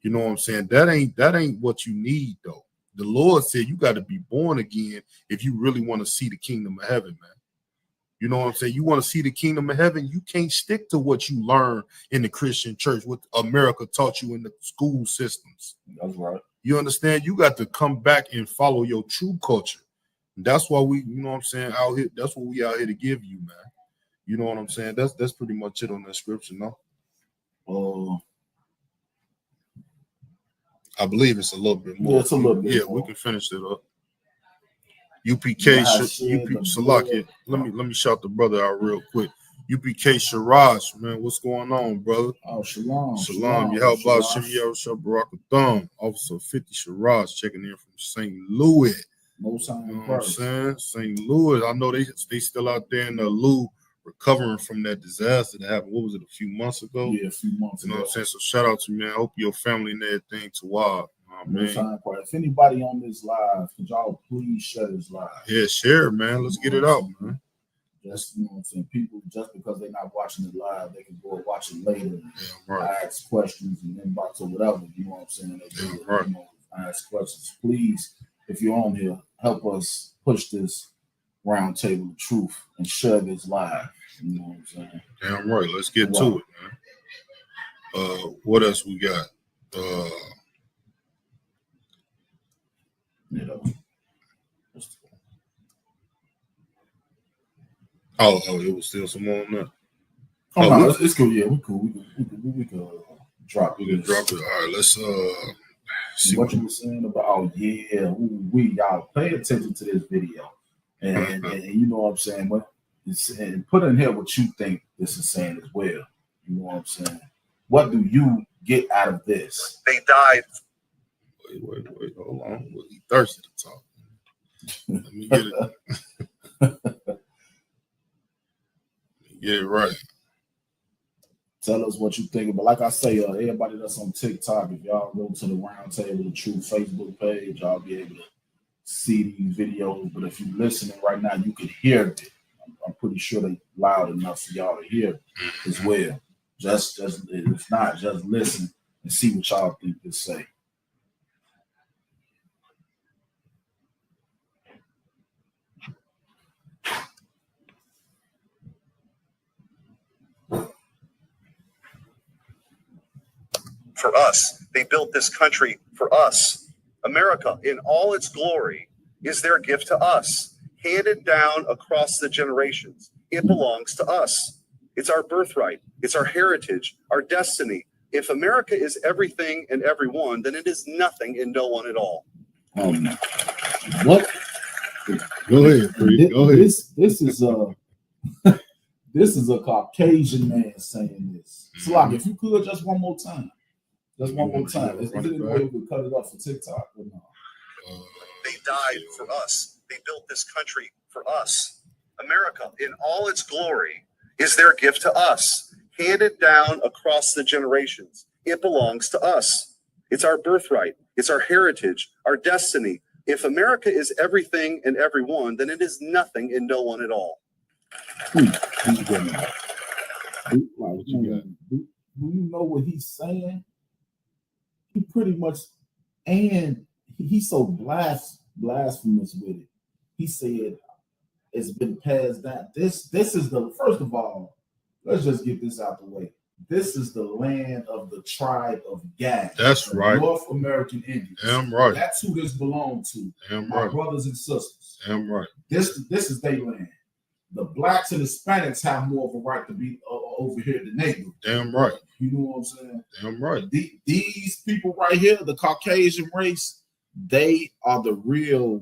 Speaker 11: You know what I'm saying? That ain't what you need, though. The Lord said you got to be born again if you really want to see the kingdom of heaven, man. You know what I'm saying? You want to see the kingdom of heaven, you can't stick to what you learn in the Christian church, what America taught you in the school systems.
Speaker 10: That's right.
Speaker 11: You understand? You got to come back and follow your true culture. And that's why we, you know what I'm saying, out here, that's what we out here to give you, man. You know what I'm saying? That's pretty much it on that scripture, no? I believe it's a little bit more.
Speaker 10: Yeah, it's a little bit more.
Speaker 11: We can finish it up. UPK, Salaki. Let me shout the brother out real quick. UPK Shiraj, man, what's going on, brother?
Speaker 10: Oh, shalom.
Speaker 11: Shalom. You help out Shimmy Barakathon. Officer 50 Shiraj checking in from St. Louis.
Speaker 10: Most time,
Speaker 11: you know what I'm saying? St. Louis. I know they still out there in the Lou recovering from that disaster that happened. What was it, a few months ago?
Speaker 10: Yeah, a few months ago.
Speaker 11: You know what I'm saying? So shout out to you, man. I hope your family and everything to wild.
Speaker 10: If anybody on this live, could y'all please share this live?
Speaker 11: Yeah, share, man. Let's get it out, man.
Speaker 10: Just, you know what I'm saying? People, just because they're not watching it live, they can go and watch it later and ask questions and inbox or whatever. You know what I'm saying? Ask questions. Please, if you're on here, help us push this round table of truth and share this live. You know what I'm saying?
Speaker 11: Damn right. Let's get to it, man. What else we got? It was still some more on that.
Speaker 10: No, it's cool. Yeah, we cool. We could drop it.
Speaker 11: We can drop it. All right, let's see
Speaker 10: what you were saying about. Oh yeah, y'all pay attention to this video, and you know what I'm saying. And put in here what you think this is saying as well. You know what I'm saying. What do you get out of this?
Speaker 8: They died.
Speaker 11: Wait, hold on. Well, he thirsty to talk. Let me get it. Get it right.
Speaker 10: Tell us what you think. But like I say, everybody that's on TikTok, if y'all go to the Round Table of Truth Facebook page, y'all be able to see these videos. But if you're listening right now, you can hear it. I'm pretty sure they're loud enough for y'all to hear as well. Just if not, just listen and see what y'all think this say.
Speaker 8: For us. They built this country for us. America, in all its glory, is their gift to us, handed down across the generations. It belongs to us. It's our birthright. It's our heritage, our destiny. If America is everything and everyone, then it is nothing and no one at all.
Speaker 10: Oh no! What?
Speaker 11: Go ahead, go ahead.
Speaker 10: This is this is a Caucasian man saying this. So, like, if you could, just one more time. Just one more time. Is there any way we could cut it up for TikTok or no?
Speaker 8: They died for us. They built this country for us. America, in all its glory, is their gift to us, handed down across the generations. It belongs to us. It's our birthright. It's our heritage, our destiny. If America is everything and everyone, then it is nothing and no one at all.
Speaker 10: Do you know what he's saying? He pretty much, and he's so blasphemous with it. He said it's been passed down. This is the, first of all, let's just get this out the way. This is the land of the tribe of Gad.
Speaker 11: That's right.
Speaker 10: North American Indians.
Speaker 11: Damn right.
Speaker 10: That's who this belongs to.
Speaker 11: Damn
Speaker 10: my
Speaker 11: right.
Speaker 10: brothers and sisters.
Speaker 11: Damn right.
Speaker 10: This is their land. The blacks and Hispanics have more of a right to be over here than they do.
Speaker 11: Damn right.
Speaker 10: You know what I'm saying?
Speaker 11: Damn right.
Speaker 10: These people right here, the Caucasian race, they are the real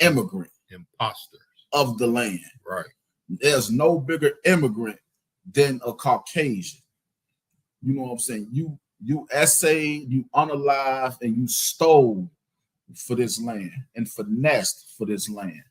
Speaker 10: immigrant
Speaker 11: imposters
Speaker 10: of the land.
Speaker 11: Right.
Speaker 10: There's no bigger immigrant than a Caucasian. You know what I'm saying? You essayed, you unalived, and you stole for this land and finessed for this land.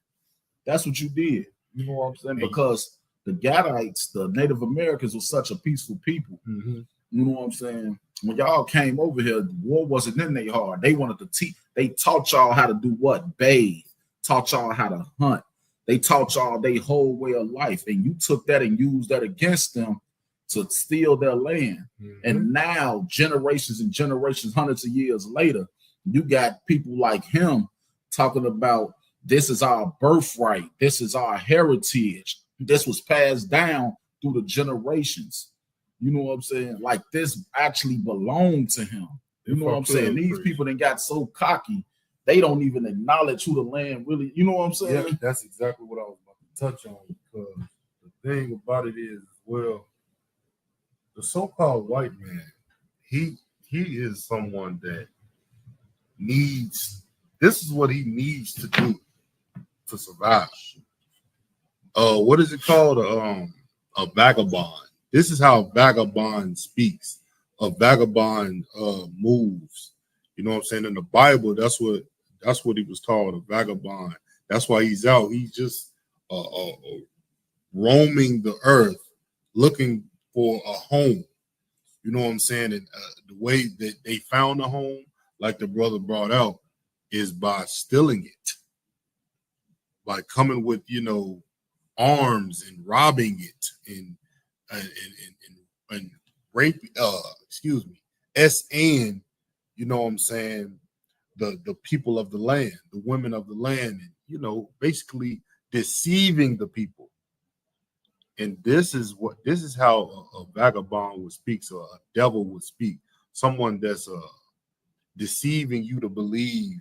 Speaker 10: That's what you did. You know what I'm saying? Because the Gadites, the Native Americans, were such a peaceful people.
Speaker 11: Mm-hmm.
Speaker 10: You know what I'm saying? When y'all came over here, the war wasn't in their heart. They wanted to teach. They taught y'all how to do what? Bathe. Taught y'all how to hunt. They taught y'all their whole way of life, and you took that and used that against them to steal their land.
Speaker 11: Mm-hmm.
Speaker 10: And now, generations and generations, hundreds of years later, you got people like him talking about this is our birthright. This is our heritage. This was passed down through the generations. You know what I'm saying? Like this actually belonged to him. You know what I'm saying? These people that got so cocky, they don't even acknowledge who the land really, you know what I'm saying?
Speaker 11: Yeah, that's exactly what I was about to touch on, because the thing about it is, well, the so-called white man, he is someone that needs, this is what he needs to do to survive. What is it called? A vagabond. This is how a vagabond speaks. A vagabond moves. You know what I'm saying? In the Bible, that's what he was called, a vagabond. That's why he's out. He's just roaming the earth, looking for a home. You know what I'm saying? And the way that they found a home, like the brother brought out, is by stealing it, by coming with, you know, arms and robbing it and rape, and you know what I'm saying, the people of the land, the women of the land, and, you know, basically deceiving the people. And this is how a vagabond would speak, so a devil would speak. Someone that's deceiving you to believe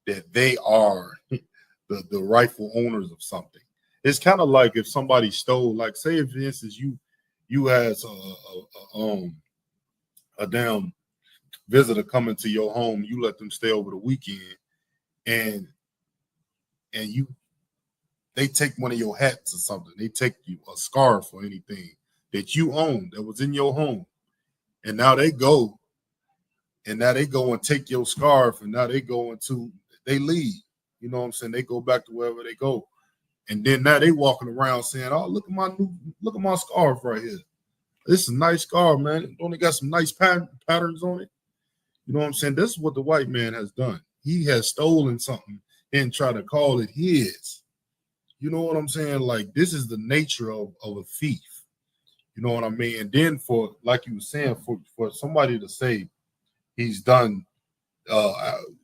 Speaker 11: that they are the rightful owners of something. It's kind of like if somebody stole, like say for instance you as a damn visitor coming to your home, you let them stay over the weekend, and they take one of your hats or something, they take you a scarf or anything that you own that was in your home, and now they go and take your scarf, and now they leave. You know what I'm saying? They go back to wherever they go. And then now they walking around saying, "Oh, look at my scarf right here. This is a nice scarf, man. It only got some nice patterns on it." You know what I'm saying? This is what the white man has done. He has stolen something and tried to call it his. You know what I'm saying? Like, this is the nature of a thief. You know what I mean? And then for, like you were saying, for somebody to say he's done,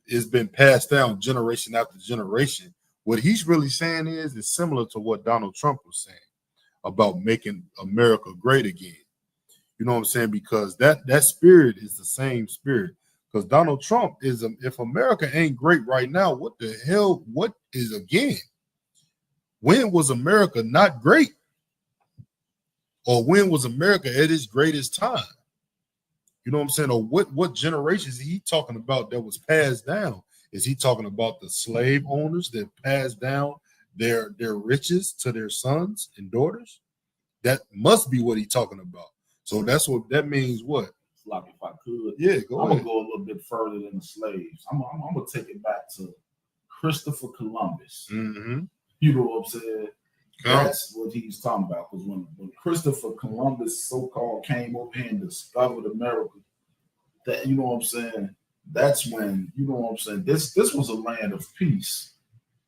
Speaker 11: it's been passed down generation after generation. What he's really saying is similar to what Donald Trump was saying about making America great again. You know what I'm saying? Because that spirit is the same spirit. Because Donald Trump is, if America ain't great right now, what the hell? What is again? When was America not great? Or when was America at its greatest time? You know what I'm saying? Or what generations is he talking about that was passed down? Is he talking about the slave owners that passed down their riches to their sons and daughters? That must be what he's talking about. So that's what that means. What?
Speaker 10: Like, if I could,
Speaker 11: yeah, I'm
Speaker 10: gonna go a little bit further than the slaves. I'm gonna take it back to Christopher Columbus.
Speaker 11: Mm-hmm.
Speaker 10: You know what I'm saying? That's what he's talking about. Because when Christopher Columbus so-called came over here and discovered America, that, you know what I'm saying, that's when, you know what I'm saying, this was a land of peace.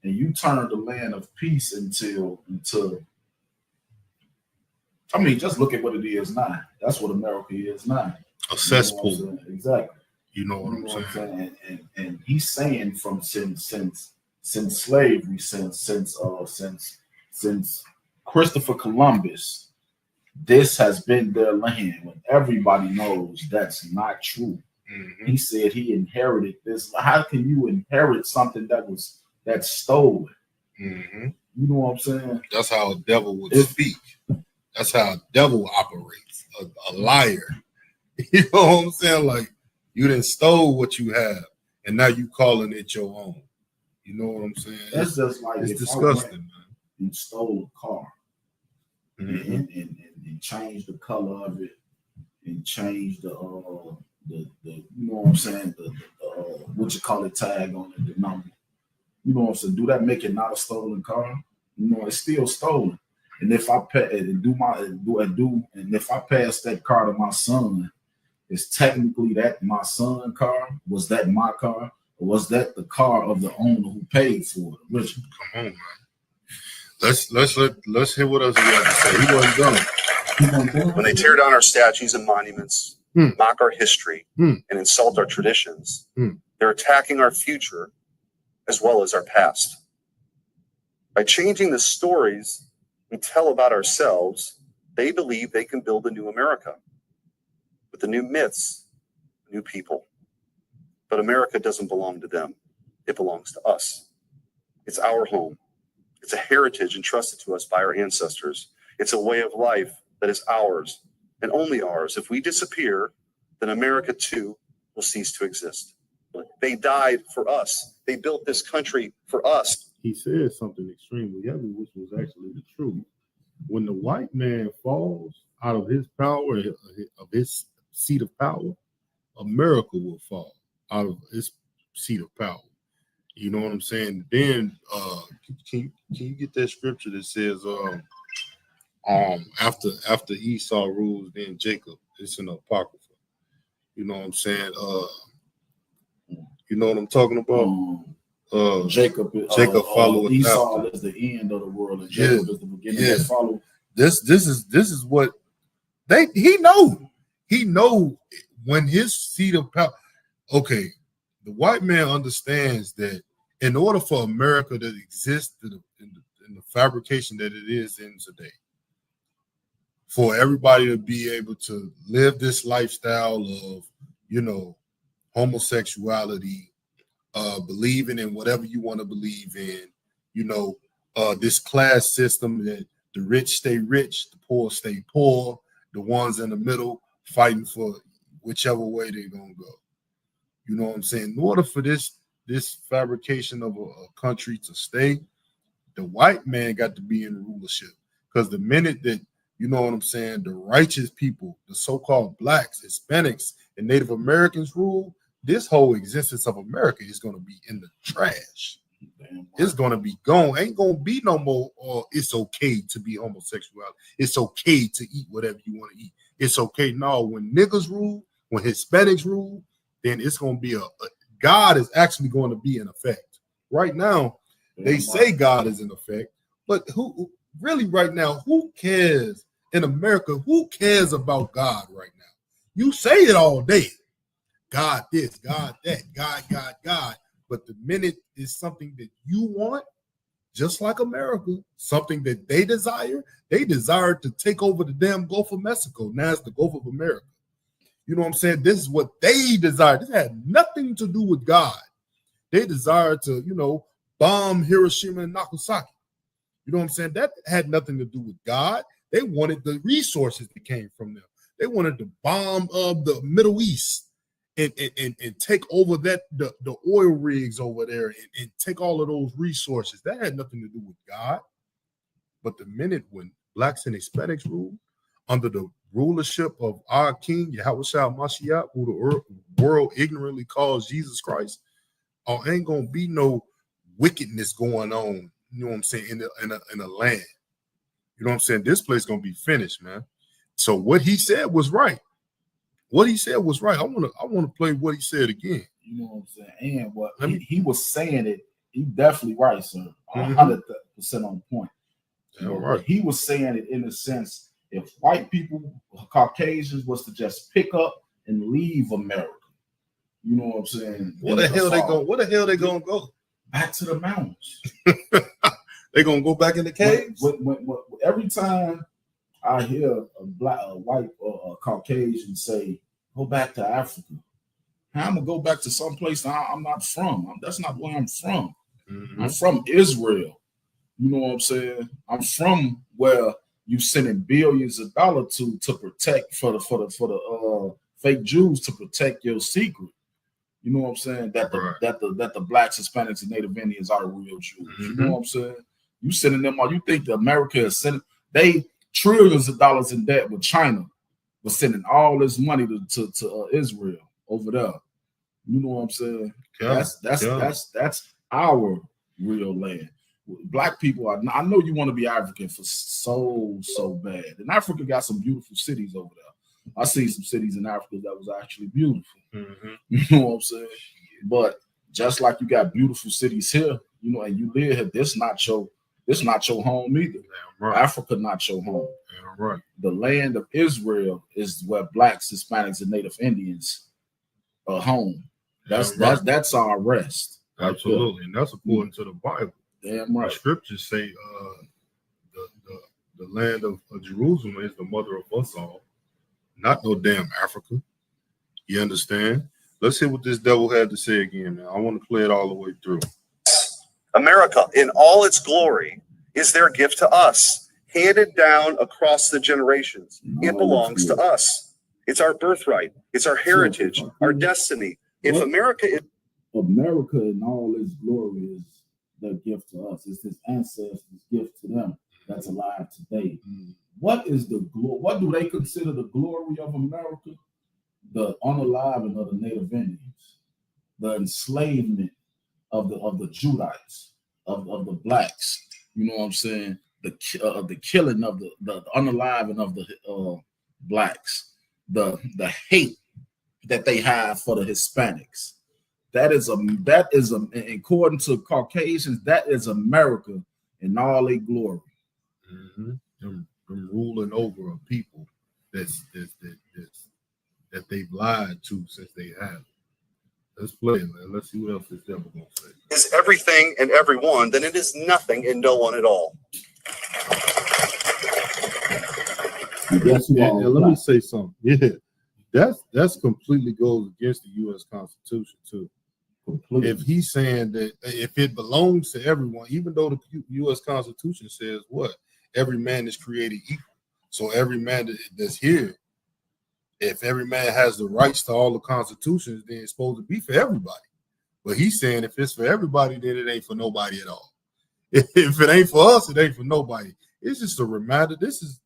Speaker 10: And you turned the land of peace into I mean, just look at what it is now. That's what America is now.
Speaker 11: A cesspool.
Speaker 10: Exactly.
Speaker 11: You know what I'm
Speaker 10: saying? And he's saying from since slavery, since Christopher Columbus, this has been their land, when everybody knows that's not true. Mm-hmm. He said he inherited this. How can you inherit something that's stolen?
Speaker 11: Mm-hmm.
Speaker 10: You know what I'm saying?
Speaker 11: That's how a devil would speak. That's how a devil operates. A liar. You know what I'm saying? Like, you done stole what you have, and now you calling it your own. You know what I'm saying?
Speaker 10: That's just like,
Speaker 11: it's disgusting, man.
Speaker 10: And stole a car,
Speaker 11: mm-hmm.
Speaker 10: and changed the color of it, and changed the you know what I'm saying, the what you call it, tag on it, the number. You know what I'm saying? Do that make it not a stolen car? You know, it's still stolen. And if I pay and if I pass that car to my son, is technically that my son's car? Was that my car? Or was that the car of the owner who paid for it? Richard,
Speaker 11: come on, man. Let's hear what else he had to say. He wasn't done.
Speaker 8: When they tear down our statues and monuments, mock our history, and insult our traditions, they're attacking our future as well as our past. By changing the stories we tell about ourselves, they believe they can build a new America with the new myths, new people. But America doesn't belong to them. It belongs to us. It's our home. It's a heritage entrusted to us by our ancestors. It's a way of life that is ours and only ours. If we disappear, then America too will cease to exist. They died for us. They built this country for us.
Speaker 11: He said something extremely heavy, which was actually the truth. When the white man falls out of his power, of his seat of power, America will fall out of its seat of power. You know what I'm saying? Then can you get that scripture that says after Esau rules, then Jacob? It's an apocrypha. You know what I'm saying? You know what I'm talking about? Jacob followed
Speaker 10: Esau is the end of the world, and Jacob is the beginning. Yeah. Follow.
Speaker 11: This is what he know when his seat of power. Okay, the white man understands that in order for America to exist in the fabrication that it is in today, for everybody to be able to live this lifestyle of, you know, homosexuality, believing in whatever you want to believe in, you know, this class system that the rich stay rich, the poor stay poor, the ones in the middle fighting for whichever way they're gonna go. You know what I'm saying? In order for this fabrication of a country to stay, the white man got to be in rulership. Because the minute that, you know what I'm saying, the righteous people, the so-called blacks, Hispanics, and Native Americans rule, this whole existence of America is going to be in the trash. It's going to be gone. Ain't going to be no more, it's okay to be homosexual. It's okay to eat whatever you want to eat. It's okay. No, when niggas rule, when Hispanics rule, then it's going to be God is actually going to be in effect. Right now, they say God is in effect, but who really right now, who cares in America? Who cares about God right now? You say it all day. God this, God that, God. But the minute it's something that you want, just like America, something that they desire to take over the damn Gulf of Mexico. Now it's the Gulf of America. You know what I'm saying? This is what they desire. This had nothing to do with God. They desire to, you know, bomb Hiroshima and Nagasaki. You know what I'm saying? That had nothing to do with God. They wanted the resources that came from them. They wanted to bomb the Middle East and take over the oil rigs over there and take all of those resources. That had nothing to do with God. But the minute when blacks and Hispanics rule under the rulership of our King, Yahushua Mashiach, who the world ignorantly calls Jesus Christ, ain't gonna be no wickedness going on, you know what I'm saying, in a land. You know what I'm saying? This place gonna be finished, man. So what he said was right. What he said was right. I wanna play what he said again.
Speaker 10: You know what I'm saying? And what he was saying it, he definitely right, sir. 100% on point. You know, right. He was saying it in a sense, if white people, Caucasians, was to just pick up and leave America, you know what I'm saying?
Speaker 11: Where the hell they gonna go?
Speaker 10: Back to the mountains.
Speaker 11: They gonna go back in the caves?
Speaker 10: Every time I hear a white or a Caucasian say, "Go back to Africa," I'm gonna go back to some place I'm not from. That's not where I'm from. I'm from Israel. You know what I'm saying? I'm from where you sending billions of dollars to protect for the fake Jews, to protect your secret. You know what I'm saying? That the blacks, Hispanics, and Native Indians are the real Jews. You know what I'm saying? You sending them all. You think that America is sending they trillions of dollars in debt with China, was sending all this money to Israel over there. You know what I'm saying? That's our real land. Black people are. I know you want to be African for so bad, and Africa got some beautiful cities over there. I seen some cities in Africa that was actually beautiful.
Speaker 11: Mhm.
Speaker 10: You know what I'm saying? But just like you got beautiful cities here, you know, and you live here, this not your home either.
Speaker 11: Right.
Speaker 10: Africa not your home.
Speaker 11: Right.
Speaker 10: The land of Israel is where blacks, Hispanics, and Native Indians are home. That's our rest.
Speaker 11: Absolutely, and that's according to the Bible.
Speaker 10: Damn right.
Speaker 11: The scriptures say the land of Jerusalem is the mother of us all, not no damn Africa. You understand? Let's hear what this devil had to say again, man. I want to play it all the way through.
Speaker 8: America, in all its glory, is their gift to us, handed down across the generations. It belongs to us. It's our birthright. It's our heritage, our destiny. If America
Speaker 10: in all its glory is their gift to us. It's his ancestors' gift to them that's alive today. What is the glory? What do they consider the glory of America? The unaliving of the Native Indians, the enslavement of the Judites, of the blacks. You know what I'm saying? The killing of the unaliving of the blacks, the hate that they have for the Hispanics. That is according to Caucasians, that is America in all their glory.
Speaker 11: Mm-hmm. Them ruling over a people that they've lied to since they have it. Let's play it, man. Let's see what else this devil gonna say.
Speaker 8: Is everything and everyone, then it is nothing and no one at all.
Speaker 11: And let me say something. Yeah, that's completely goes against the U.S. Constitution too. Completely. If he's saying that if it belongs to everyone, even though the U.S. Constitution says what every man is created equal, so every man that's here, if every man has the rights to all the constitutions, then it's supposed to be for everybody. But he's saying if it's for everybody, then it ain't for nobody at all. If it ain't for us, it ain't for nobody. It's just a reminder. Is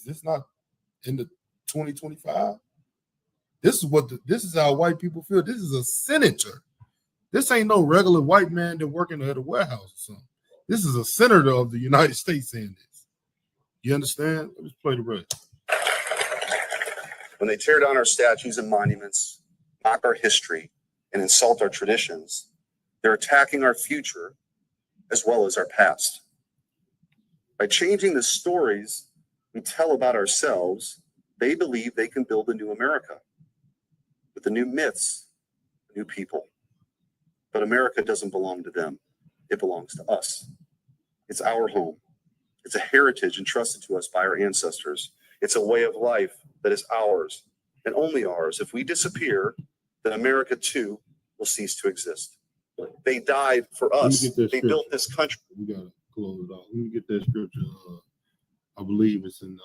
Speaker 11: this not in the 2025? This is how white people feel. This is a senator. This ain't no regular white man that working at a warehouse or something. This is a senator of the United States saying this. You understand? Let's play the rest.
Speaker 8: When they tear down our statues and monuments, mock our history, and insult our traditions, they're attacking our future as well as our past. By changing the stories we tell about ourselves, they believe they can build a new America with the new myths, new people. But America doesn't belong to them. It belongs to us. It's our home. It's a heritage entrusted to us by our ancestors. It's a way of life that is ours and only ours. If we disappear, then America too will cease to exist. They died for us. They built this country.
Speaker 11: We gotta close it out. Let me get that scripture. I believe it's in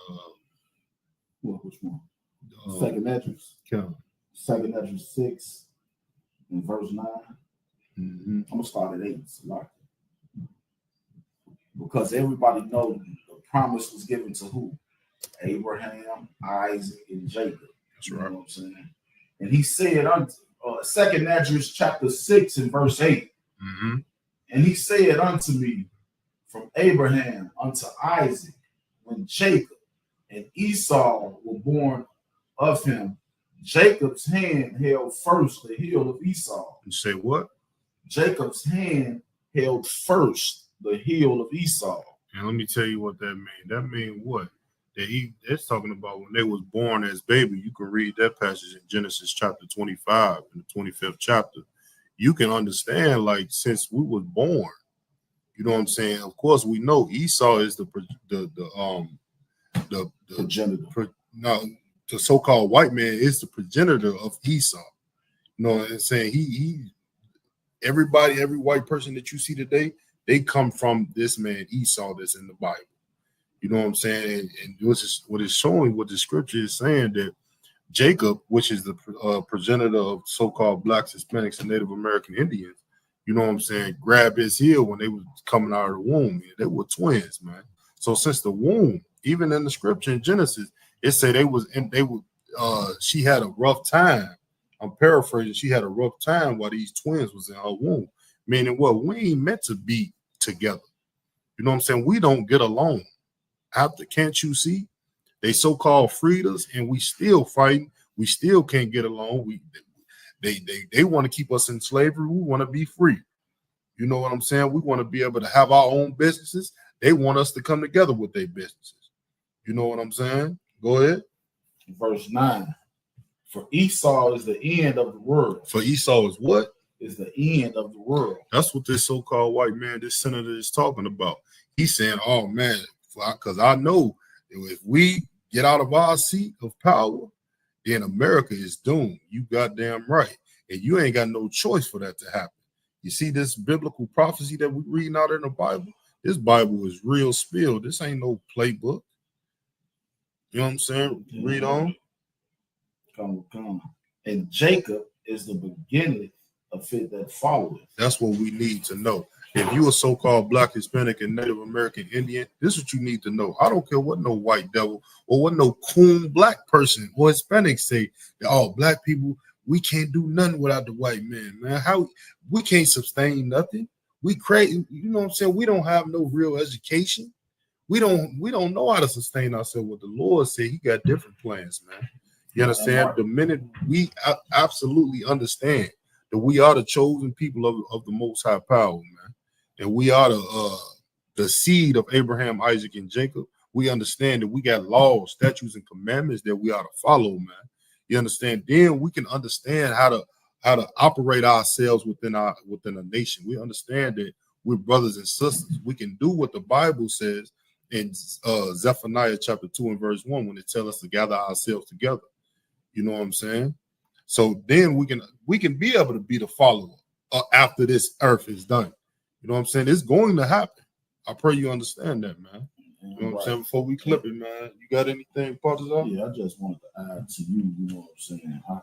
Speaker 10: which one? Second Esdras. Second Esdras 6 and verse 9.
Speaker 11: Mm-hmm.
Speaker 10: I'm gonna start at 8. Because everybody knows the promise was given to who? Abraham, Isaac, and Jacob.
Speaker 11: That's right.
Speaker 10: You know what I'm saying? And he said unto Second Esdras chapter 6 and verse 8.
Speaker 11: Mm-hmm.
Speaker 10: And he said unto me, from Abraham unto Isaac, when Jacob and Esau were born of him, Jacob's hand held first the heel of Esau.
Speaker 11: You say what?
Speaker 10: Jacob's hand held first the heel of Esau.
Speaker 11: And let me tell you what that means. That means what? It's talking about when they was born as baby. You can read that passage in Genesis chapter 25 in the 25th chapter. You can understand, like, since we was born, you know what I'm saying? Of course, we know Esau is the progenitor. The so-called white man is the progenitor of Esau. You know what I'm saying? Every white person that you see today, they come from this man Esau that's in the Bible. You know what I'm saying? And what it's showing, what the scripture is saying, that Jacob, which is the progenitor of so-called blacks, Hispanics, and Native American Indians, you know what I'm saying, grabbed his heel when they were coming out of the womb. They were twins, man. So since the womb, even in the scripture in Genesis, it said she had a rough time. I'm paraphrasing. She had a rough time while these twins was in her womb. Meaning what? We ain't meant to be together. You know what I'm saying? We don't get along. After, can't you see? They so-called freed us, and we still fighting. We still can't get along. They want to keep us in slavery. We want to be free. You know what I'm saying? We want to be able to have our own businesses. They want us to come together with their businesses. You know what I'm saying? Go ahead.
Speaker 10: Verse 9. For Esau is the end of the world.
Speaker 11: For Esau is what?
Speaker 10: Is the end of the world.
Speaker 11: That's what this so-called white man, this senator, is talking about. He's saying, oh, man, because I know if we get out of our seat of power, then America is doomed. You goddamn right. And you ain't got no choice for that to happen. You see this biblical prophecy that we're reading out in the Bible? This Bible is real spill. This ain't no playbook. You know what I'm saying? Read on.
Speaker 10: Come. And Jacob is the beginning of it that followeth.
Speaker 11: That's what we need to know. If you a so-called Black, Hispanic, and Native American Indian, this is what you need to know. I don't care what no white devil or what no coon Black person or Hispanic say. Oh, Black people, we can't do nothing without the white man, man. How we can't sustain nothing. We crazy, you know what I'm saying? We don't have no real education. We don't know how to sustain ourselves. What the Lord said, He got different plans, man. You understand? The minute we absolutely understand that we are the chosen people of the Most High Power, man, and we are the seed of Abraham, Isaac, and Jacob, we understand that we got laws, statutes, and commandments that we ought to follow, man. You understand? Then we can understand how to operate ourselves within a nation. We understand that we're brothers and sisters. We can do what the Bible says in Zephaniah chapter 2 and verse 1 when it tells us to gather ourselves together. You know what I'm saying? So then we can be able to be the follower after this earth is done. You know what I'm saying? It's going to happen. I pray you understand that, man. You know what I'm saying? Before we clip it, man, you got anything, MAPATAZA?
Speaker 10: Yeah, I just wanted to add to you, you know what I'm saying? I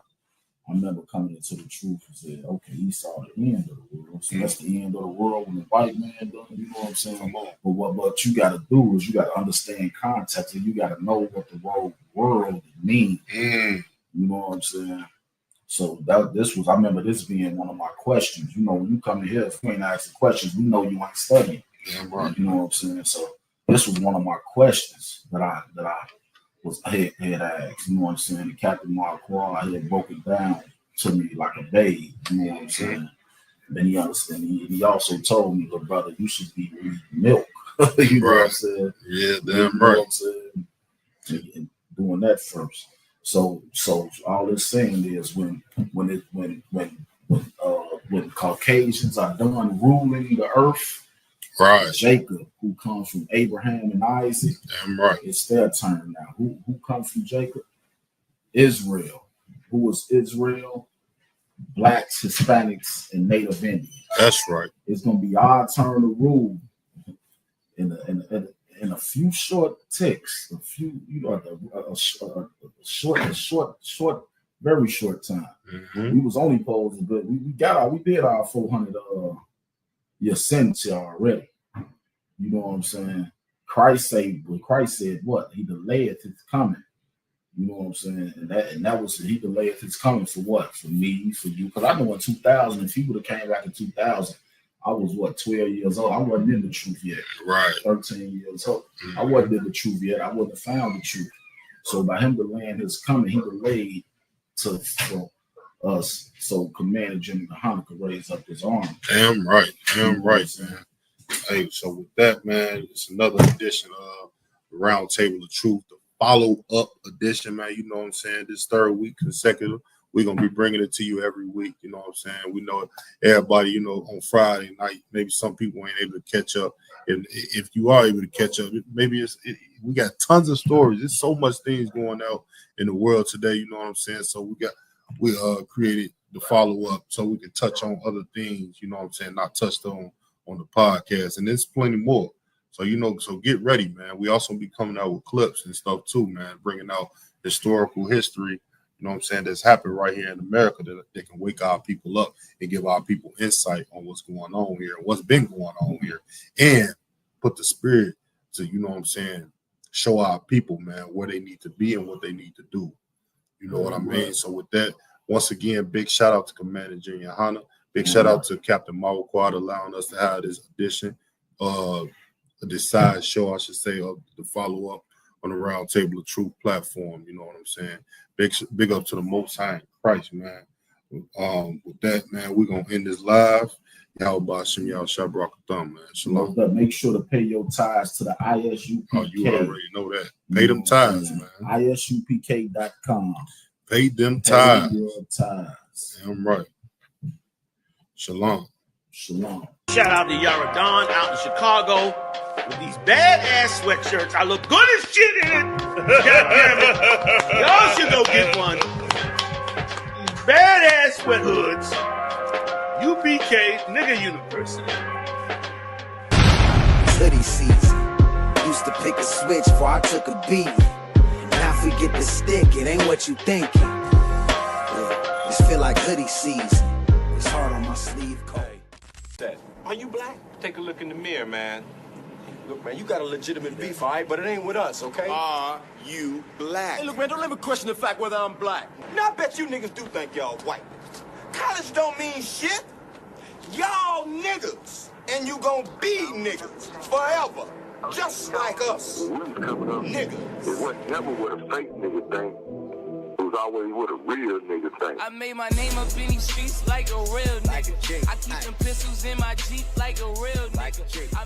Speaker 10: remember coming into the truth and said, okay, Esau the end of the world. So that's the end of the world when the white man done, you know what I'm saying?
Speaker 11: Come on.
Speaker 10: But what you got to do is you got to understand context and you got to know what the word world means. You know what I'm saying? So I remember this being one of my questions. You know, when you come in here, if you ain't asking questions, we know you ain't studying.
Speaker 11: Yeah, right.
Speaker 10: You know what I'm saying? So this was one of my questions that I had asked. You know what I'm saying? And Captain Marquardt had broke it down to me like a babe. You know what I'm saying? And then he understood. He also told me, "But brother, you should be reading milk." You know what I'm saying?
Speaker 11: Yeah, damn
Speaker 10: you know
Speaker 11: right.
Speaker 10: What I'm saying? And doing that first. So all it's saying is when Caucasians are done ruling the earth,
Speaker 11: right?
Speaker 10: Jacob, who comes from Abraham and Isaac,
Speaker 11: damn right,
Speaker 10: it's their turn now. Who comes from Jacob? Israel. Who was Israel? Blacks, Hispanics, and Native Indians.
Speaker 11: That's right.
Speaker 10: It's gonna be our turn to rule in a few short ticks, a few, you know, a short, very short time. We was only posing, but we did our 400 year sentence already. You know what I'm saying? Christ said what? He delayeth his coming. You know what I'm saying? And that was, he delayeth his coming for what? For me, for you. Because I know in 2000, if he would have came back in 2000, I was 12 years old. I wasn't in the truth yet.
Speaker 11: Right.
Speaker 10: 13 years old. I wasn't in the truth yet. I wouldn't have found the truth. So by him delaying his coming, he delayed for us so Commander Jimmy Muhammad could raise up his arm.
Speaker 11: Damn right. Damn right, man. Hey, so with that, man, it's another edition of the Round Table of Truth, the follow-up edition, man. You know what I'm saying? This third week consecutive. We're going to be bringing it to you every week. You know what I'm saying? We know everybody, you know, on Friday night, maybe some people ain't able to catch up. And if you are able to catch up, maybe we got tons of stories. There's so much things going out in the world today. You know what I'm saying? So we created the follow-up so we can touch on other things, you know what I'm saying, not touched on the podcast. And there's plenty more. So, you know, so get ready, man. We also be coming out with clips and stuff too, man, bringing out historical history, you know what I'm saying, that's happened right here in America that can wake our people up and give our people insight on what's going on here and what's been going on here, and put the spirit to, you know what I'm saying, show our people, man, where they need to be and what they need to do. You know what I mean? So with that, once again, big shout out to Commander Junior Hanna. Big shout out to Captain Marquardt allowing us to have this edition. decide show, I should say, of the follow up on the Round Table of Truth platform. You know what I'm saying? Big up to the Most High in Christ, man. With that, man, we're gonna end this live. Y'all Bashim, y'all Shabrak Thumb, man. Shalom.
Speaker 10: Make sure to pay your tithes to the ISUPK.
Speaker 11: Oh, you already know that. Pay them tithes, man.
Speaker 10: ISUPK.com.
Speaker 11: Pay them tithes.
Speaker 10: Pay your tithes.
Speaker 11: Damn right. Shalom.
Speaker 10: Shalom.
Speaker 4: Shout out to Yaradon out in Chicago with these badass sweatshirts. I look good as shit in it. God damn it. Y'all should go get one. These badass sweat hoods. UPK, nigga university.
Speaker 5: Hoodie season. Used to pick a switch before I took a beat. Now if we get the stick, it ain't what you thinking. Yeah, this feel like hoodie season. It's hard on my sleeve coat.
Speaker 6: Are you black? Take a look in the mirror, man. Look, man, you got a legitimate beef, all right? But it ain't with us, okay?
Speaker 7: Are you black?
Speaker 6: Hey, look, man, don't let me question the fact whether I'm black. Now, I bet you niggas do think y'all white. College don't mean shit. Y'all niggas. And you gonna be niggas forever. Just like us. Niggas.
Speaker 12: It wasn't never what a fake nigga think. It was always what a real nigga think.
Speaker 9: I made my name up in these streets like a real nigga. I keep them pistols in my Jeep like a real nigga.